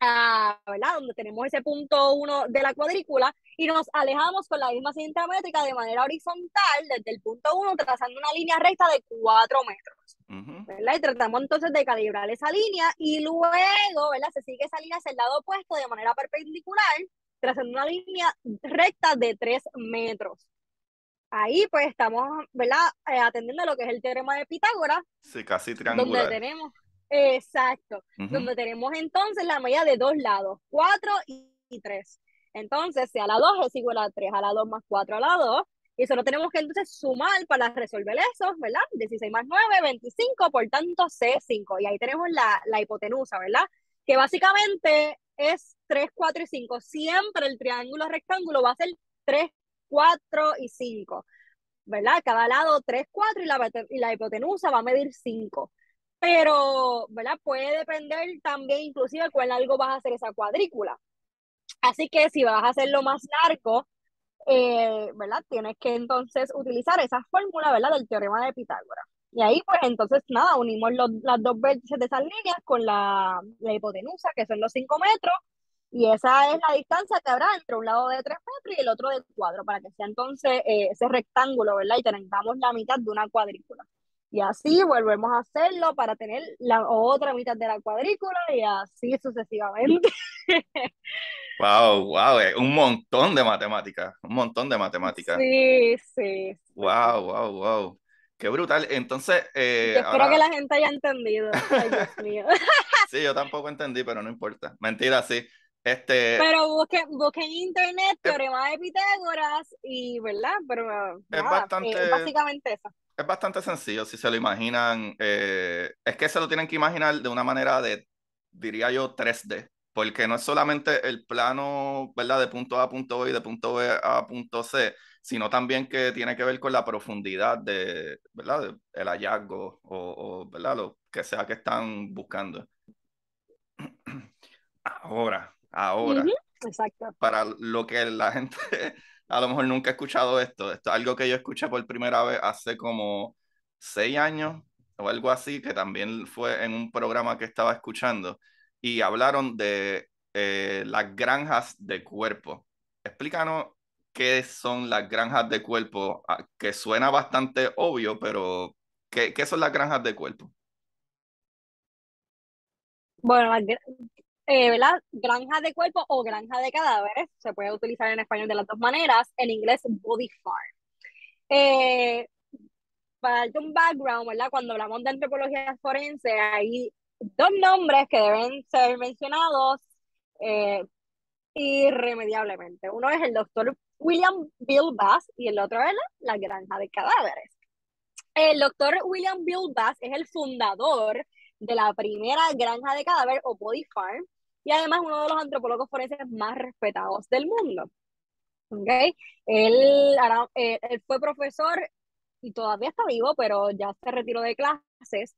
B: a, ¿verdad? Donde tenemos ese punto uno de la cuadrícula y nos alejamos con la misma cinta métrica de manera horizontal desde el punto uno, trazando una línea recta de 4 metros,
A: ujú.
B: ¿verdad? Y tratamos entonces de calibrar esa línea y luego, ¿verdad? Se sigue esa línea hacia el lado opuesto de manera perpendicular, trazando una línea recta de 3 metros. Ahí pues estamos, ¿verdad? Atendiendo lo que es el teorema de Pitágoras,
A: Sí, casi
B: donde
A: triangular.
B: tenemos, exacto,
A: Ujú,
B: donde tenemos entonces la medida de dos lados, 4 y 3. Entonces, si a la 2 es igual a 3, a la 2 más 4 a la 2, y eso lo tenemos que entonces sumar para resolver eso, ¿verdad? 16 más 9, 25, por tanto C5. Y ahí tenemos la hipotenusa, ¿verdad? Que básicamente es 3, 4 y 5. Siempre el triángulo rectángulo va a ser 3, 4 y 5, ¿verdad? Cada lado 3, 4 y la hipotenusa va a medir 5. Pero, ¿verdad? Puede depender también inclusive cuál largo vas a hacer esa cuadrícula. Así que si vas a hacerlo más largo, ¿verdad? Tienes que entonces utilizar esa fórmula, ¿verdad? Del teorema de Pitágoras. Y ahí, pues entonces, nada, unimos las dos vértices de esas líneas con la hipotenusa, que son los 5 metros, y esa es la distancia que habrá entre un lado de 3 metros y el otro de 4 para que sea entonces ese rectángulo, ¿verdad? Y tengamos la mitad de una cuadrícula. Y así volvemos a hacerlo para tener la otra mitad de la cuadrícula y así sucesivamente.
A: wow, wow, un montón de matemáticas, un montón de matemáticas.
B: Sí, sí, sí.
A: Wow, wow, wow. Qué brutal. Entonces,
B: Yo espero que
A: ahora,
B: la gente haya entendido. Ay, Dios mío.
A: sí, yo tampoco entendí, pero no importa. Mentira, sí. Este,
B: Pero busquen en internet
A: es,
B: teorema de Pitágoras y, ¿verdad? Pero
A: es
B: nada, es
A: bastante,
B: básicamente eso.
A: es bastante sencillo si se lo imaginan. Es que se lo tienen que imaginar de una manera de, diría yo, 3D, porque no es solamente el plano, ¿verdad? De punto A a punto B y de punto B a punto C, sino también que tiene que ver con la profundidad de, ¿verdad? El hallazgo ¿verdad? Lo que sea que están buscando.
B: Ujú,
A: Ahora,
B: exacto.
A: para lo que la gente a lo mejor nunca ha escuchado esto es algo que yo escuché por primera vez hace como 6 años o algo así, que también fue en un programa que estaba escuchando y hablaron de las granjas de cuerpo. Explícanos qué son las granjas de cuerpo, que suena bastante obvio, pero ¿qué son las granjas de cuerpo?
B: Bueno, ¿verdad? Granja de cuerpo o granja de cadáveres, se puede utilizar en español de las dos maneras, en inglés body farm. Eh, para darte un background, ¿verdad? Cuando hablamos de antropología forense, hay dos nombres que deben ser mencionados eh, irremediablemente. Uno es el doctor William Bill Bass y el otro es la granja de cadáveres. El doctor William Bill Bass es el fundador de la primera granja de cadáveres o body farm y además uno de los antropólogos forenses más respetados del mundo. ¿Okay? Él fue profesor y todavía está vivo, pero ya se retiró de clases.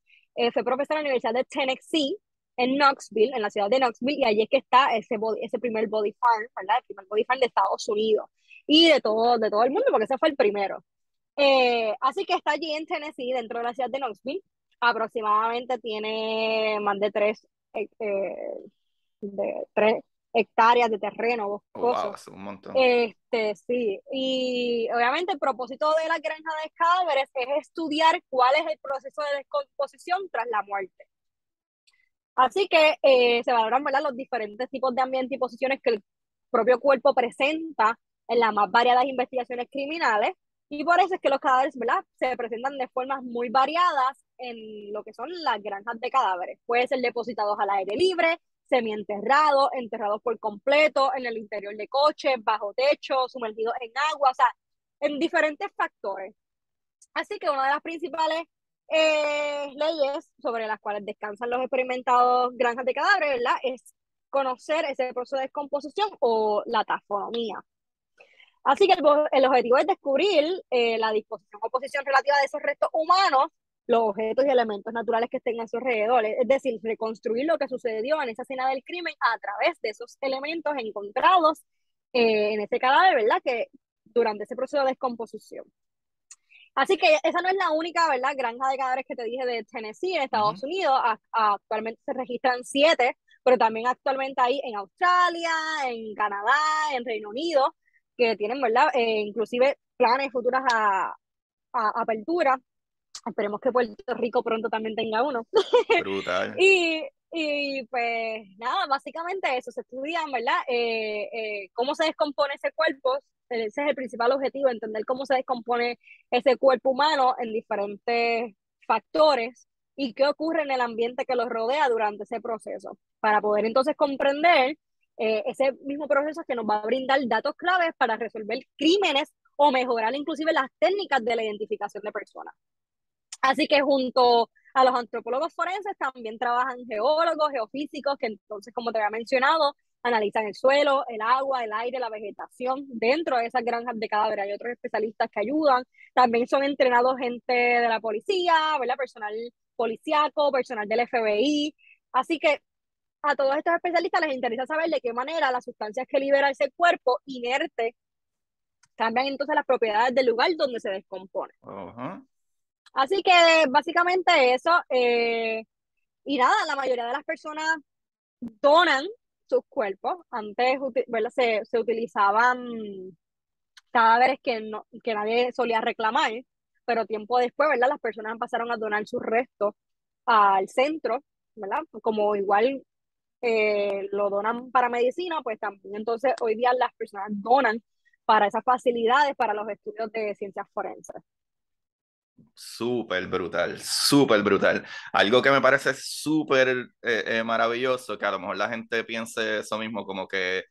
B: Fue profesor en la Universidad de Tennessee, en Knoxville, en la ciudad de Knoxville, y allí es que está ese primer body farm, ¿verdad? El primer body farm de Estados Unidos y de todo el mundo, porque ese fue el primero. Así que está allí en Tennessee, dentro de la ciudad de Knoxville. Aproximadamente tiene más de 3 hectáreas de terreno
A: Wow,
B: boscoso.
A: es un montón.
B: Sí, y obviamente el propósito de la granja de cadáveres es estudiar cuál es el proceso de descomposición tras la muerte. Así que se valoran, ¿verdad?, los diferentes tipos de ambiente y posiciones que el propio cuerpo presenta en las más variadas investigaciones criminales, y por eso es que los cadáveres, ¿verdad?, se presentan de formas muy variadas en lo que son las granjas de cadáveres. Pueden ser depositados al aire libre, semienterrados, enterrados por completo, en el interior de coches, bajo techo, sumergidos en agua, o sea, en diferentes factores. Así que una de las principales leyes sobre las cuales descansan los experimentados granjas de cadáveres, ¿verdad?, es conocer ese proceso de descomposición o la taxonomía. Así que el objetivo es descubrir la disposición o posición relativa de esos restos humanos, los objetos y elementos naturales que estén a su alrededor, es decir, reconstruir lo que sucedió en esa escena del crimen a través de esos elementos encontrados en ese cadáver, ¿verdad?, que durante ese proceso de descomposición. Así que esa no es la única, ¿verdad?, granja de cadáveres que te dije de Tennessee en Estados Unidos. Actualmente se registran 7, pero también actualmente hay en Australia, en Canadá, en Reino Unido, que tienen, ¿verdad?, inclusive planes futuras a apertura. Esperemos que Puerto Rico pronto también tenga uno.
A: Brutal.
B: Y, pues nada, básicamente eso, se estudian, ¿verdad? Cómo se descompone ese cuerpo, ese es el principal objetivo, entender cómo se descompone ese cuerpo humano en diferentes factores y qué ocurre en el ambiente que los rodea durante ese proceso, para poder entonces comprender ese mismo proceso que nos va a brindar datos claves para resolver crímenes o mejorar inclusive las técnicas de la identificación de personas. Así que junto a los antropólogos forenses también trabajan geólogos, geofísicos, que entonces, como te había mencionado, analizan el suelo, el agua, el aire, la vegetación dentro de esas granjas de cadáveres. Hay otros especialistas que ayudan. También son entrenados gente de la policía, ¿verdad?, personal policíaco, personal del FBI. Así que a todos estos especialistas les interesa saber de qué manera las sustancias que libera ese cuerpo inerte cambian entonces las propiedades del lugar donde se descompone.
A: Ajá.
B: Así que básicamente eso, y nada, la mayoría de las personas donan sus cuerpos. Antes, ¿verdad?, se utilizaban cadáveres que nadie solía reclamar, pero tiempo después, ¿verdad?, las personas pasaron a donar sus restos al centro, ¿verdad? Como igual lo donan para medicina, pues también entonces hoy día las personas donan para esas facilidades, para los estudios de ciencias forenses.
A: Súper brutal, súper brutal. Algo que me parece súper maravilloso, que a lo mejor la gente piense eso mismo, como que,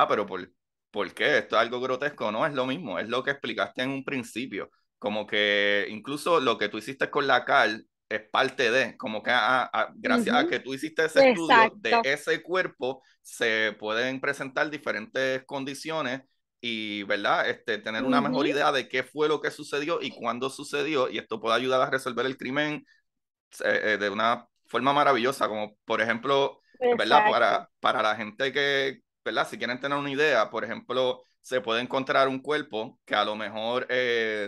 A: pero ¿por qué? Esto es algo grotesco, no es lo mismo, es lo que explicaste en un principio, como que incluso lo que tú hiciste con la cal es parte de, como que gracias a
B: Ujú,
A: que tú hiciste ese estudio de
B: exacto.
A: ese cuerpo, se pueden presentar diferentes condiciones y, ¿verdad? Tener una mejor
B: Ujú,
A: idea de qué fue lo que sucedió y cuándo sucedió, y esto puede ayudar a resolver el crimen de una forma maravillosa, como por ejemplo, ¿verdad?
B: exacto.
A: Para la gente que, ¿verdad? Si quieren tener una idea, por ejemplo, se puede encontrar un cuerpo que a lo mejor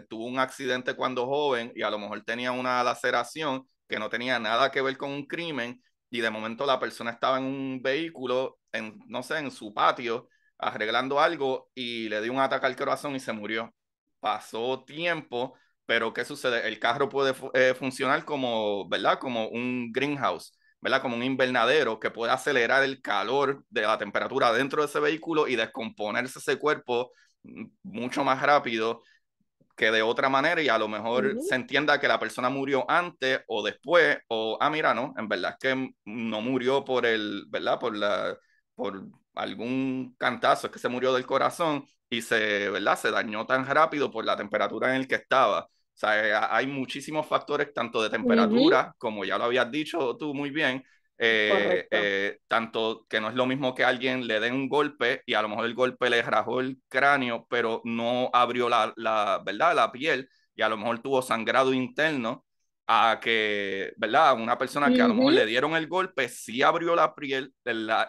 A: tuvo un accidente cuando joven y a lo mejor tenía una laceración que no tenía nada que ver con un crimen, y de momento la persona estaba en un vehículo, no sé, en su patio, arreglando algo y le dio un ataque al corazón y se murió. Pasó tiempo, pero ¿qué sucede? El carro puede funcionar como, ¿verdad? Como un greenhouse, ¿verdad? Como un invernadero que puede acelerar el calor de la temperatura dentro de ese vehículo y descomponerse ese cuerpo mucho más rápido, que de otra manera y a lo mejor
B: Ujú,
A: se entienda que la persona murió antes o después o, mira, no, en verdad es que no murió por el, ¿verdad? Por algún cantazo, es que se murió del corazón y se, ¿verdad? Se dañó tan rápido por la temperatura en el que estaba. O sea, hay muchísimos factores, tanto de
B: ujú,
A: temperatura, como ya lo habías dicho tú muy bien,
B: correcto.
A: tanto que no es lo mismo que alguien le den un golpe y a lo mejor el golpe le rajó el cráneo, pero no abrió ¿verdad? La piel y a lo mejor tuvo sangrado interno, a que, ¿verdad? Una persona que a lo mejor
B: Ujú,
A: le dieron el golpe, sí abrió la piel, ¿verdad?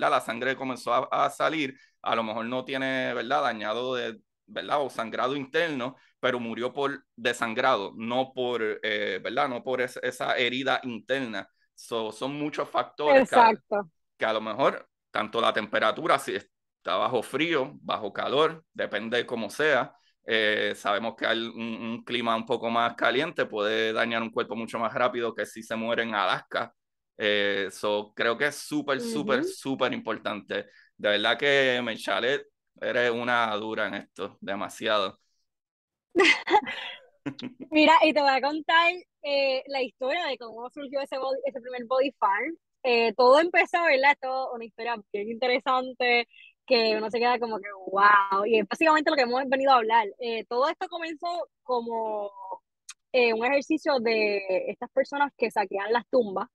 A: La sangre comenzó a salir, a lo mejor no tiene, ¿verdad? Dañado de, ¿verdad? O sangrado interno, pero murió por desangrado, no por, ¿verdad? No por esa herida interna. Son muchos factores
B: exacto.
A: que a lo mejor, tanto la temperatura, si está bajo frío, bajo calor, depende de cómo sea. Sabemos que hay un clima un poco más caliente puede dañar un cuerpo mucho más rápido que si se muere en Alaska. Creo que es súper, súper,
B: Ujú.
A: súper importante. De verdad que, Mechalet, eres una dura en esto, demasiado.
B: Mira, y te voy a contar la historia de cómo surgió ese primer Body Farm. Todo empezó, ¿verdad? Es todo una historia bien interesante que uno se queda como que, wow. Y es básicamente lo que hemos venido a hablar. Todo esto comenzó como un ejercicio de estas personas que saquean las tumbas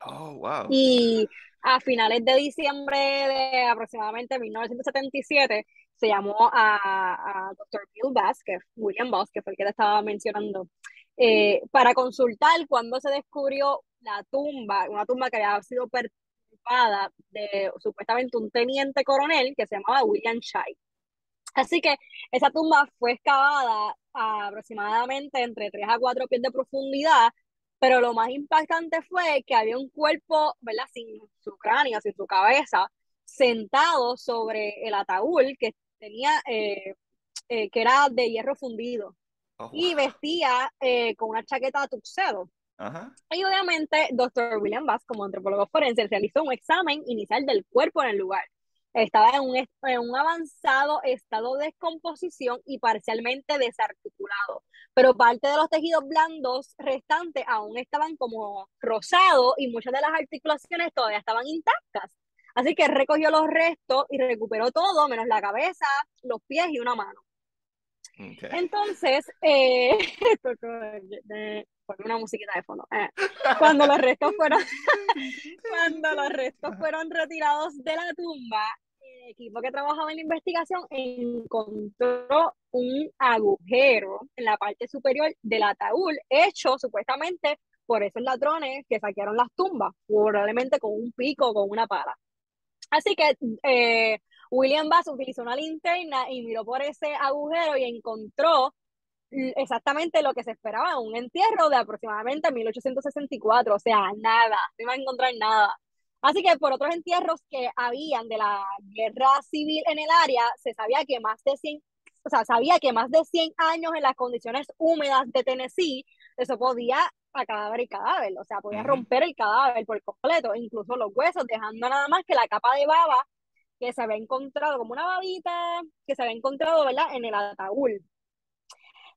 A: Oh, wow.
B: y a finales de diciembre de aproximadamente 1977 se llamó a Dr. Bill Bass, que es William Bass, que fue el que te estaba mencionando, para consultar cuándo se descubrió la tumba, una tumba que había sido perturbada de supuestamente un teniente coronel que se llamaba William Shai. Así que esa tumba fue excavada a aproximadamente entre 3 a 4 pies de profundidad, pero lo más impactante fue que había un cuerpo, ¿verdad? Sin su cráneo, sin su cabeza, sentado sobre el ataúd que tenía, que era de hierro fundido
A: Oh,
B: y
A: wow.
B: vestía con una chaqueta tuxedo.
A: Ajá.
B: Y obviamente, doctor William Bass, como antropólogo forense, realizó un examen inicial del cuerpo en el lugar. Estaba en un avanzado estado de descomposición y parcialmente desarticulado, pero parte de los tejidos blandos restantes aún estaban como rosados y muchas de las articulaciones todavía estaban intactas. Así que recogió los restos y recuperó todo, menos la cabeza, los pies y una mano.
A: Okay.
B: Entonces, ponme una musiquita de fondo. Cuando los restos fueron, cuando los restos
A: Ajá.
B: fueron retirados de la tumba, el equipo que trabajaba en la investigación encontró un agujero en la parte superior del ataúd, hecho supuestamente por esos ladrones que saquearon las tumbas, probablemente con un pico o con una pala. Así que William Bass utilizó una linterna y miró por ese agujero y encontró exactamente lo que se esperaba, un entierro de aproximadamente 1864, o sea, nada, no iba a encontrar nada. Así que por otros entierros que habían de la guerra civil en el área, se sabía que más de 100, o sea, sabía que más de 100 años en las condiciones húmedas de Tennessee, eso podía acabar el cadáver, o sea, podía
A: Ujú.
B: romper el cadáver por completo, incluso los huesos, dejando nada más que la capa de baba que se había encontrado, como una babita que se había encontrado, ¿verdad?, en el ataúd.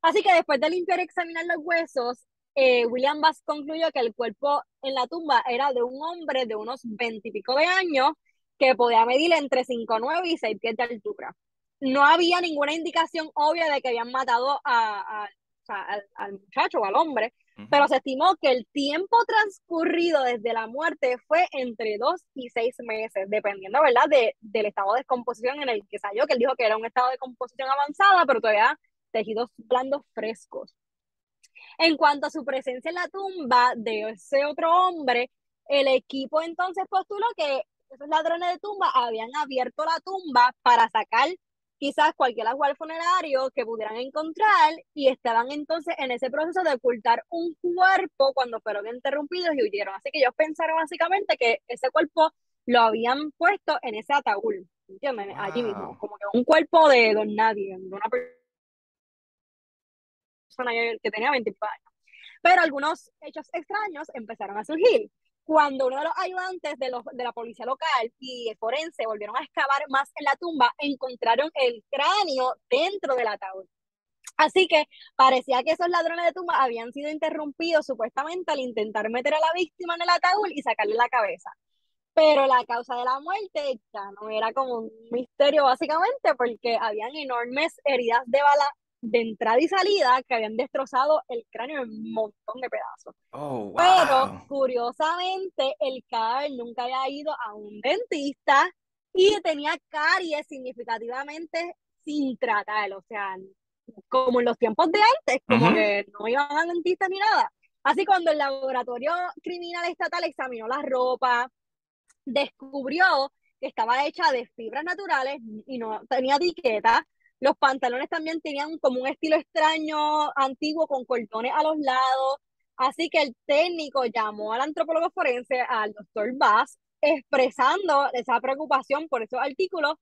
B: Así que después de limpiar y examinar los huesos, William Bass concluyó que el cuerpo en la tumba era de un hombre de unos 20 y pico de años que podía medir entre 5,9 y 6 pies de altura. No había ninguna indicación obvia de que habían matado o sea, al muchacho o al hombre,
A: Ujú.
B: pero se estimó que el tiempo transcurrido desde la muerte fue entre 2 y 6 meses, dependiendo, ¿verdad?, del estado de descomposición en el que salió, que él dijo que era un estado de composición avanzada, pero todavía tejidos blandos frescos. En cuanto a su presencia en la tumba de ese otro hombre, el equipo entonces postuló que esos ladrones de tumba habían abierto la tumba para sacar quizás cualquier ajuar funerario que pudieran encontrar y estaban entonces en ese proceso de ocultar un cuerpo cuando fueron interrumpidos y huyeron. Así que ellos pensaron básicamente que ese cuerpo lo habían puesto en ese ataúd, ¿entienden? Allí mismo,
A: Wow.
B: como que un cuerpo de don nadie, de una persona que tenía 20 años. Pero algunos hechos extraños empezaron a surgir. Cuando uno de los ayudantes de la policía local y el forense volvieron a excavar más en la tumba, encontraron el cráneo dentro del ataúd. Así que parecía que esos ladrones de tumbas habían sido interrumpidos supuestamente al intentar meter a la víctima en el ataúd y sacarle la cabeza. Pero la causa de la muerte ya no era como un misterio básicamente porque habían enormes heridas de bala de entrada y salida que habían destrozado el cráneo en un montón de pedazos.
A: Oh,
B: Pero
A: wow.
B: curiosamente el cadáver nunca había ido a un dentista y tenía caries significativamente sin tratar, o sea, como en los tiempos de antes, como
A: Ujú.
B: que no iban a dentista ni nada. Así cuando el laboratorio criminal estatal examinó la ropa, descubrió que estaba hecha de fibras naturales y no tenía etiqueta. Los pantalones también tenían como un estilo extraño, antiguo, con cordones a los lados. Así que el técnico llamó al antropólogo forense, al doctor Bass, expresando esa preocupación por esos artículos.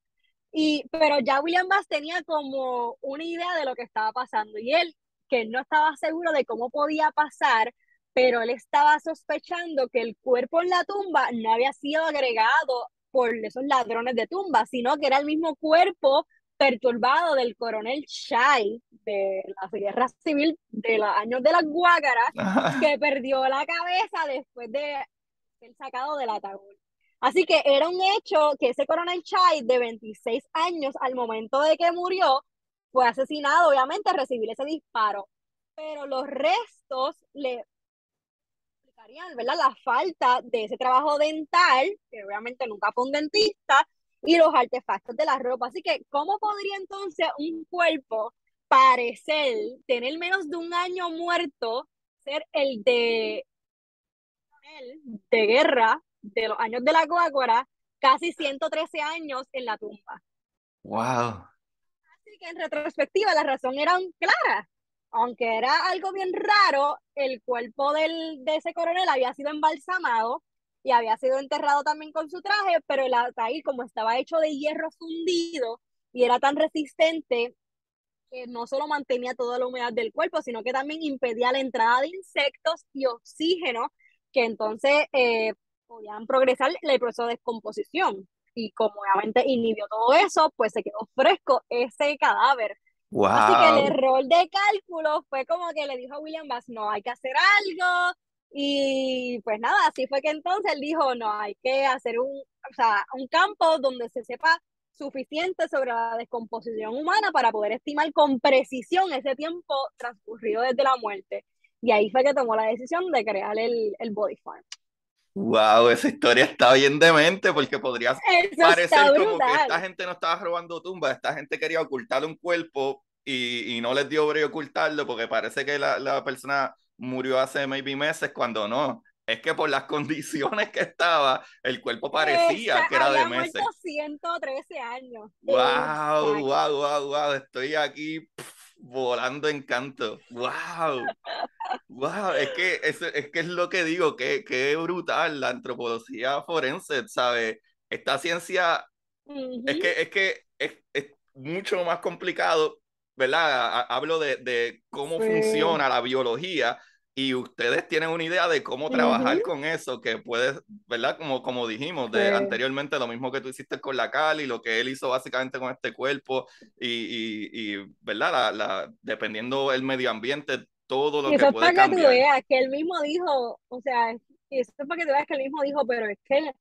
B: Pero ya William Bass tenía como una idea de lo que estaba pasando y él, que no estaba seguro de cómo podía pasar, pero él estaba sospechando que el cuerpo en la tumba no había sido agregado por esos ladrones de tumba, sino que era el mismo cuerpo perturbado del coronel Shai de la guerra civil de los años de las Guácaras, que perdió la cabeza después de ser sacado del ataúd. Así que era un hecho que ese coronel Chai, de 26 años, al momento de que murió, fue asesinado, obviamente, a recibir ese disparo. Pero los restos le explicarían, ¿verdad? La falta de ese trabajo dental, que obviamente nunca fue un dentista, y los artefactos de la ropa. Así que, ¿cómo podría entonces un cuerpo parecer tener menos de un año muerto, ser el de él de guerra de los años de la Guáguara, casi 113 años en la tumba?
A: Wow.
B: Así que en retrospectiva las razones eran claras. Aunque era algo bien raro, el cuerpo de ese coronel había sido embalsamado y había sido enterrado también con su traje, pero el ataúd, como estaba hecho de hierro fundido y era tan resistente, que no solo mantenía toda la humedad del cuerpo, sino que también impedía la entrada de insectos y oxígeno, que entonces podían progresar el proceso de descomposición. Y como obviamente inhibió todo eso, pues se quedó fresco ese cadáver. Así que el
A: Wow.
B: error de cálculo fue como que le dijo a William Bass, no, hay que hacer algo. Y pues nada, así fue que entonces él dijo, no, hay que hacer o sea, un campo donde se sepa suficiente sobre la descomposición humana para poder estimar con precisión ese tiempo transcurrido desde la muerte. Y ahí fue que tomó la decisión de crear el Body Farm.
A: Wow, esa historia está bien demente porque podría
B: Eso está
A: parecer como que esta
B: brutal.
A: gente no estaba robando tumbas, esta gente quería ocultar un cuerpo y no les dio brillo ocultarlo porque parece que la persona murió hace maybe meses cuando no. Es que por las condiciones que estaba, el cuerpo parecía que era de
B: Había muerto
A: meses.
B: 113 años.
A: Wow,
B: Exacto.
A: wow, wow, wow, estoy aquí volando en canto. Wow. Wow, es que es lo que digo, que brutal la antropología forense, ¿sabes? Esta ciencia
B: Uh
A: es mucho más complicado, ¿verdad? Hablo de cómo
B: Sí.
A: funciona la biología y ustedes tienen una idea de cómo trabajar
B: Uh
A: con eso, que puedes, ¿verdad? Como dijimos
B: Sí.
A: anteriormente, lo mismo que tú hiciste con la Cali, lo que él hizo básicamente con este cuerpo ¿verdad? Dependiendo el medio ambiente, todo lo
B: Y
A: que
B: eso es
A: puede
B: para que tú
A: cambiar.
B: veas que él mismo dijo, o sea, y eso es para que tú veas que él mismo dijo, pero es que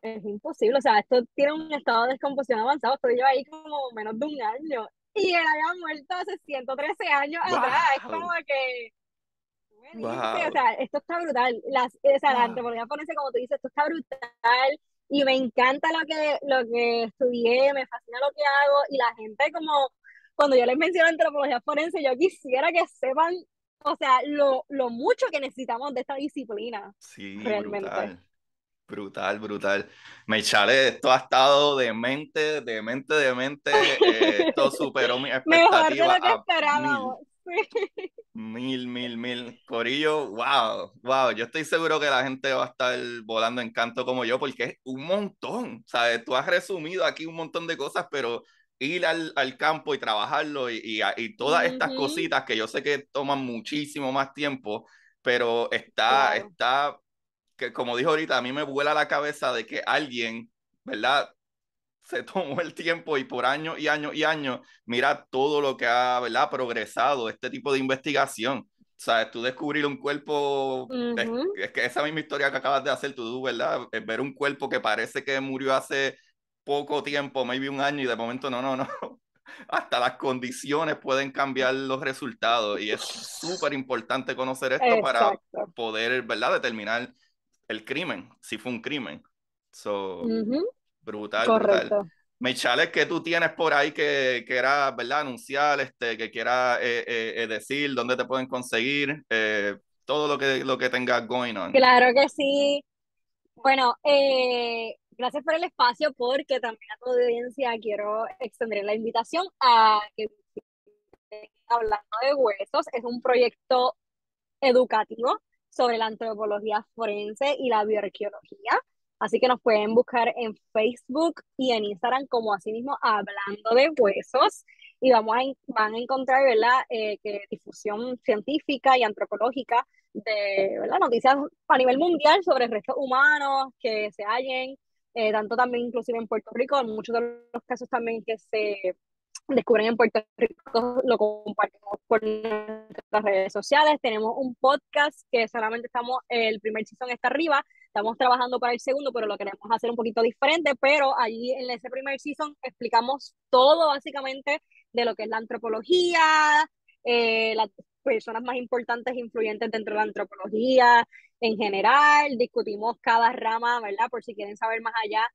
B: es imposible, o sea, esto tiene un estado de descomposición avanzado, esto lleva ahí como menos de un año. Y él había muerto hace 113 años atrás, es como
A: Wow,
B: que, tú me dices, o
A: wow,
B: sea, esto está brutal. O sea, la
A: wow.
B: antropología forense, como tú dices, esto está brutal y me encanta lo que estudié, me fascina lo que hago y la gente como, cuando yo les menciono antropología forense, yo quisiera que sepan, o sea, lo mucho que necesitamos de esta disciplina,
A: Sí,
B: realmente.
A: brutal. Brutal, brutal. Meichale, esto ha estado demente, demente, demente. Esto superó mi
B: Mejor de
A: expectativa
B: lo que
A: a
B: esperábamos. Sí.
A: mil, mil, mil. Corillo, wow, wow. Yo estoy seguro que la gente va a estar volando en canto como yo, porque es un montón. ¿Sabes? Tú has resumido aquí un montón de cosas, pero ir al campo y trabajarlo y todas estas
B: Ujú,
A: cositas que yo sé que toman muchísimo más tiempo, pero
B: claro.
A: que como dijo ahorita, a mí me vuela la cabeza de que alguien, ¿verdad? se tomó el tiempo y por años y años y años, mira todo lo que ha, ¿verdad?, progresado este tipo de investigación. O sea, tú descubrir un cuerpo,
B: Ujú.
A: es que esa misma historia que acabas de hacer tú, ¿verdad? Ver un cuerpo que parece que murió hace poco tiempo, maybe un año, y de momento no. Hasta las condiciones pueden cambiar los resultados y es súper importante conocer esto para
B: Exacto.
A: poder, ¿verdad?, determinar el crimen, si fue un crimen. So,
B: Ujú.
A: brutal, brutal.
B: Correcto.
A: Michelle, ¿qué tú tienes por ahí que era, ¿verdad?, anunciar, que quiera decir, dónde te pueden conseguir, todo lo que tengas going on.
B: Claro que sí. Bueno, gracias por el espacio porque también a tu audiencia quiero extender la invitación a que Hablando de Huesos es un proyecto educativo sobre la antropología forense y la bioarqueología. Así que nos pueden buscar en Facebook y en Instagram como así mismo Hablando de Huesos. Y van a encontrar, ¿verdad? Que difusión científica y antropológica de, ¿verdad?, noticias a nivel mundial sobre restos humanos que se hallen, tanto también inclusive en Puerto Rico, en muchos de los casos también que se descubren en Puerto Rico, lo compartimos por nuestras redes sociales. Tenemos un podcast que solamente el primer season está arriba, estamos trabajando para el segundo, pero lo queremos hacer un poquito diferente, pero allí en ese primer season explicamos todo básicamente de lo que es la antropología, las personas más importantes e influyentes dentro de la antropología en general, discutimos cada rama, ¿verdad? Por si quieren saber más allá,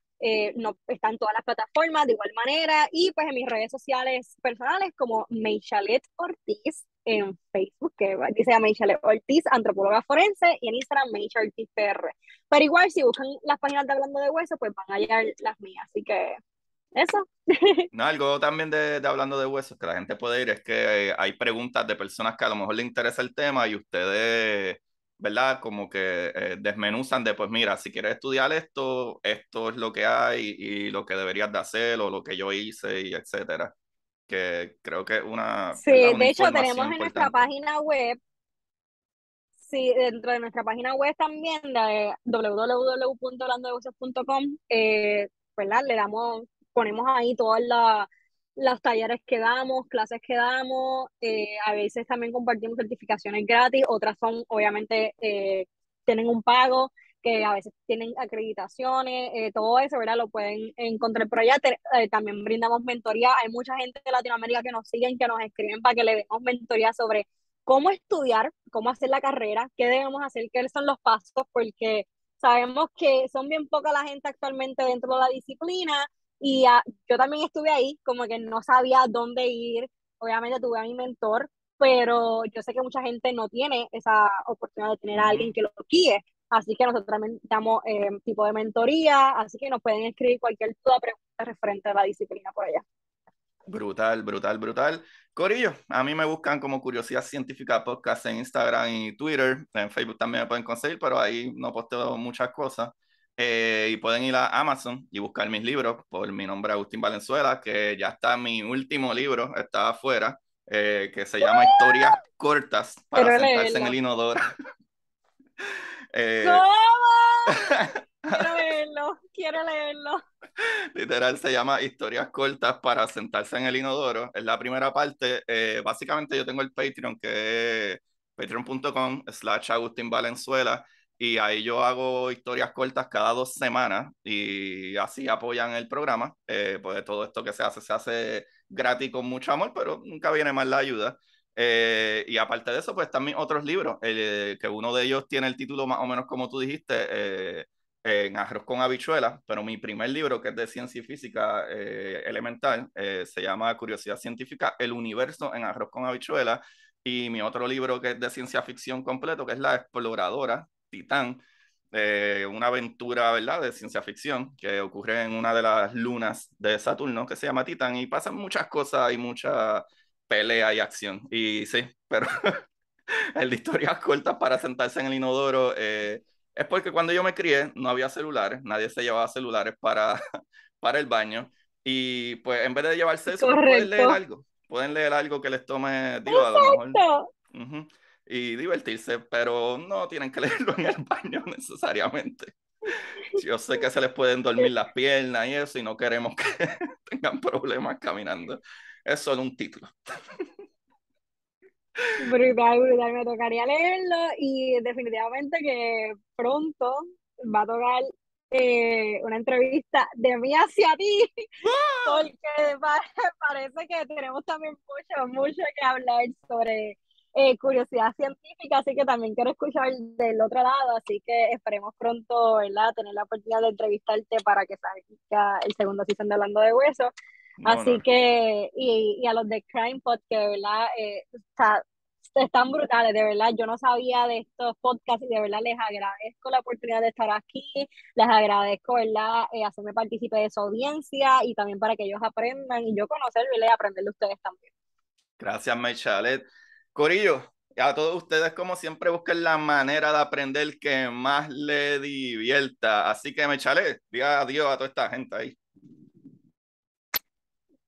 B: no, está en todas las plataformas de igual manera y pues en mis redes sociales personales como Meishalet Ortiz en Facebook, que aquí se llama Meishalet Ortiz, antropóloga forense, y en Instagram Meisha Ortiz PR. Pero igual si buscan las páginas de Hablando de Hueso, pues van a hallar las mías, así que eso.
A: No, algo también de hablando de huesos que la gente puede ir es que hay preguntas de personas que a lo mejor le interesa el tema y ustedes, ¿verdad? Como que desmenuzan de, pues mira, si quieres estudiar esto, esto es lo que hay y lo que deberías de hacer o lo que yo hice y etcétera. Que creo que es una, ¿verdad?,
B: Sí,
A: una
B: de hecho
A: información
B: tenemos en nuestra
A: importante.
B: página web. Sí, dentro de nuestra página web también, de www.hablandodehuesos.com, ¿verdad? Ponemos ahí todas las talleres que damos, clases que damos, a veces también compartimos certificaciones gratis, otras son, obviamente, tienen un pago, que a veces tienen acreditaciones, todo eso, ¿verdad? Lo pueden encontrar por allá. También brindamos mentoría, hay mucha gente de Latinoamérica que nos siguen, que nos escriben para que le demos mentoría sobre cómo estudiar, cómo hacer la carrera, qué debemos hacer, qué son los pasos, porque sabemos que son bien poca la gente actualmente dentro de la disciplina y yo también estuve ahí, como que no sabía dónde ir, obviamente tuve a mi mentor, pero yo sé que mucha gente no tiene esa oportunidad de tener a alguien
A: Ujú.
B: que lo guíe, así que nosotros también damos tipo de mentoría, así que nos pueden escribir cualquier duda, pregunta referente a la disciplina por allá.
A: Brutal, brutal, brutal. Corillo, a mí me buscan como Curiosidad Científica Podcast en Instagram y Twitter. En Facebook también me pueden conseguir, pero ahí no posteo muchas cosas. Y pueden ir a Amazon y buscar mis libros por mi nombre, Agustín Valenzuela, que ya está mi último libro, está afuera, que se llama Historias cortas para
B: Quiero
A: sentarse en el
B: leerlo.
A: inodoro. Eh,
B: ¿Cómo? Quiero leerlo, quiero leerlo.
A: Literal se llama Historias cortas para sentarse en el inodoro. Es la primera parte. Básicamente yo tengo el Patreon que es patreon.com/Agustín Valenzuela y ahí yo hago historias cortas cada 2 semanas y así apoyan el programa. Pues todo esto que se hace gratis con mucho amor, pero nunca viene mal la ayuda. Y aparte de eso, pues también otros libros, que uno de ellos tiene el título más o menos como tú dijiste, en Arroz con Habichuelas, pero mi primer libro, que es de ciencia y física elemental, se llama Curiosidad Científica, El Universo en Arroz con Habichuelas, y mi otro libro que es de ciencia ficción completo, que es La Exploradora, Titán, una aventura, ¿verdad?, de ciencia ficción que ocurre en una de las lunas de Saturno, que se llama Titán, y pasan muchas cosas y mucha pelea y acción. Y sí, pero el de historias cortas para sentarse en el inodoro. Es porque cuando yo me crié no había celulares, nadie se llevaba celulares para el baño. Y pues en vez de llevarse eso, pues
B: Correcto.
A: pueden leer algo que les tome, digo, a lo mejor,
B: Exacto.
A: ujú, y divertirse, pero no tienen que leerlo en el baño necesariamente. Yo sé que se les pueden dormir las piernas y eso, y no queremos que tengan problemas caminando. Es solo un título.
B: Brutal, brutal, me tocaría leerlo y definitivamente que pronto va a tocar una entrevista de mí hacia ti, porque parece que tenemos también mucho, mucho que hablar sobre curiosidad científica, así que también quiero escuchar del otro lado, así que esperemos pronto, ¿verdad?, tener la oportunidad de entrevistarte para que salga el segundo season de Hablando de Hueso.
A: No,
B: Así
A: no.
B: que, y a los de Crime Pod, que, ¿verdad?, están brutales, de verdad. Yo no sabía de estos podcasts y de verdad les agradezco la oportunidad de estar aquí. Les agradezco, ¿verdad? Hacerme partícipe de su audiencia y también para que ellos aprendan y yo conocer, ¿verdad? Y aprender de ustedes también.
A: Gracias, Maychalet. Corillo, a todos ustedes, como siempre, busquen la manera de aprender que más le divierta. Así que, Maychalet, diga adiós a toda esta gente ahí.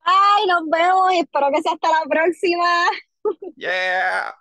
B: Ay, nos vemos y espero que sea hasta la próxima.
A: Yeah.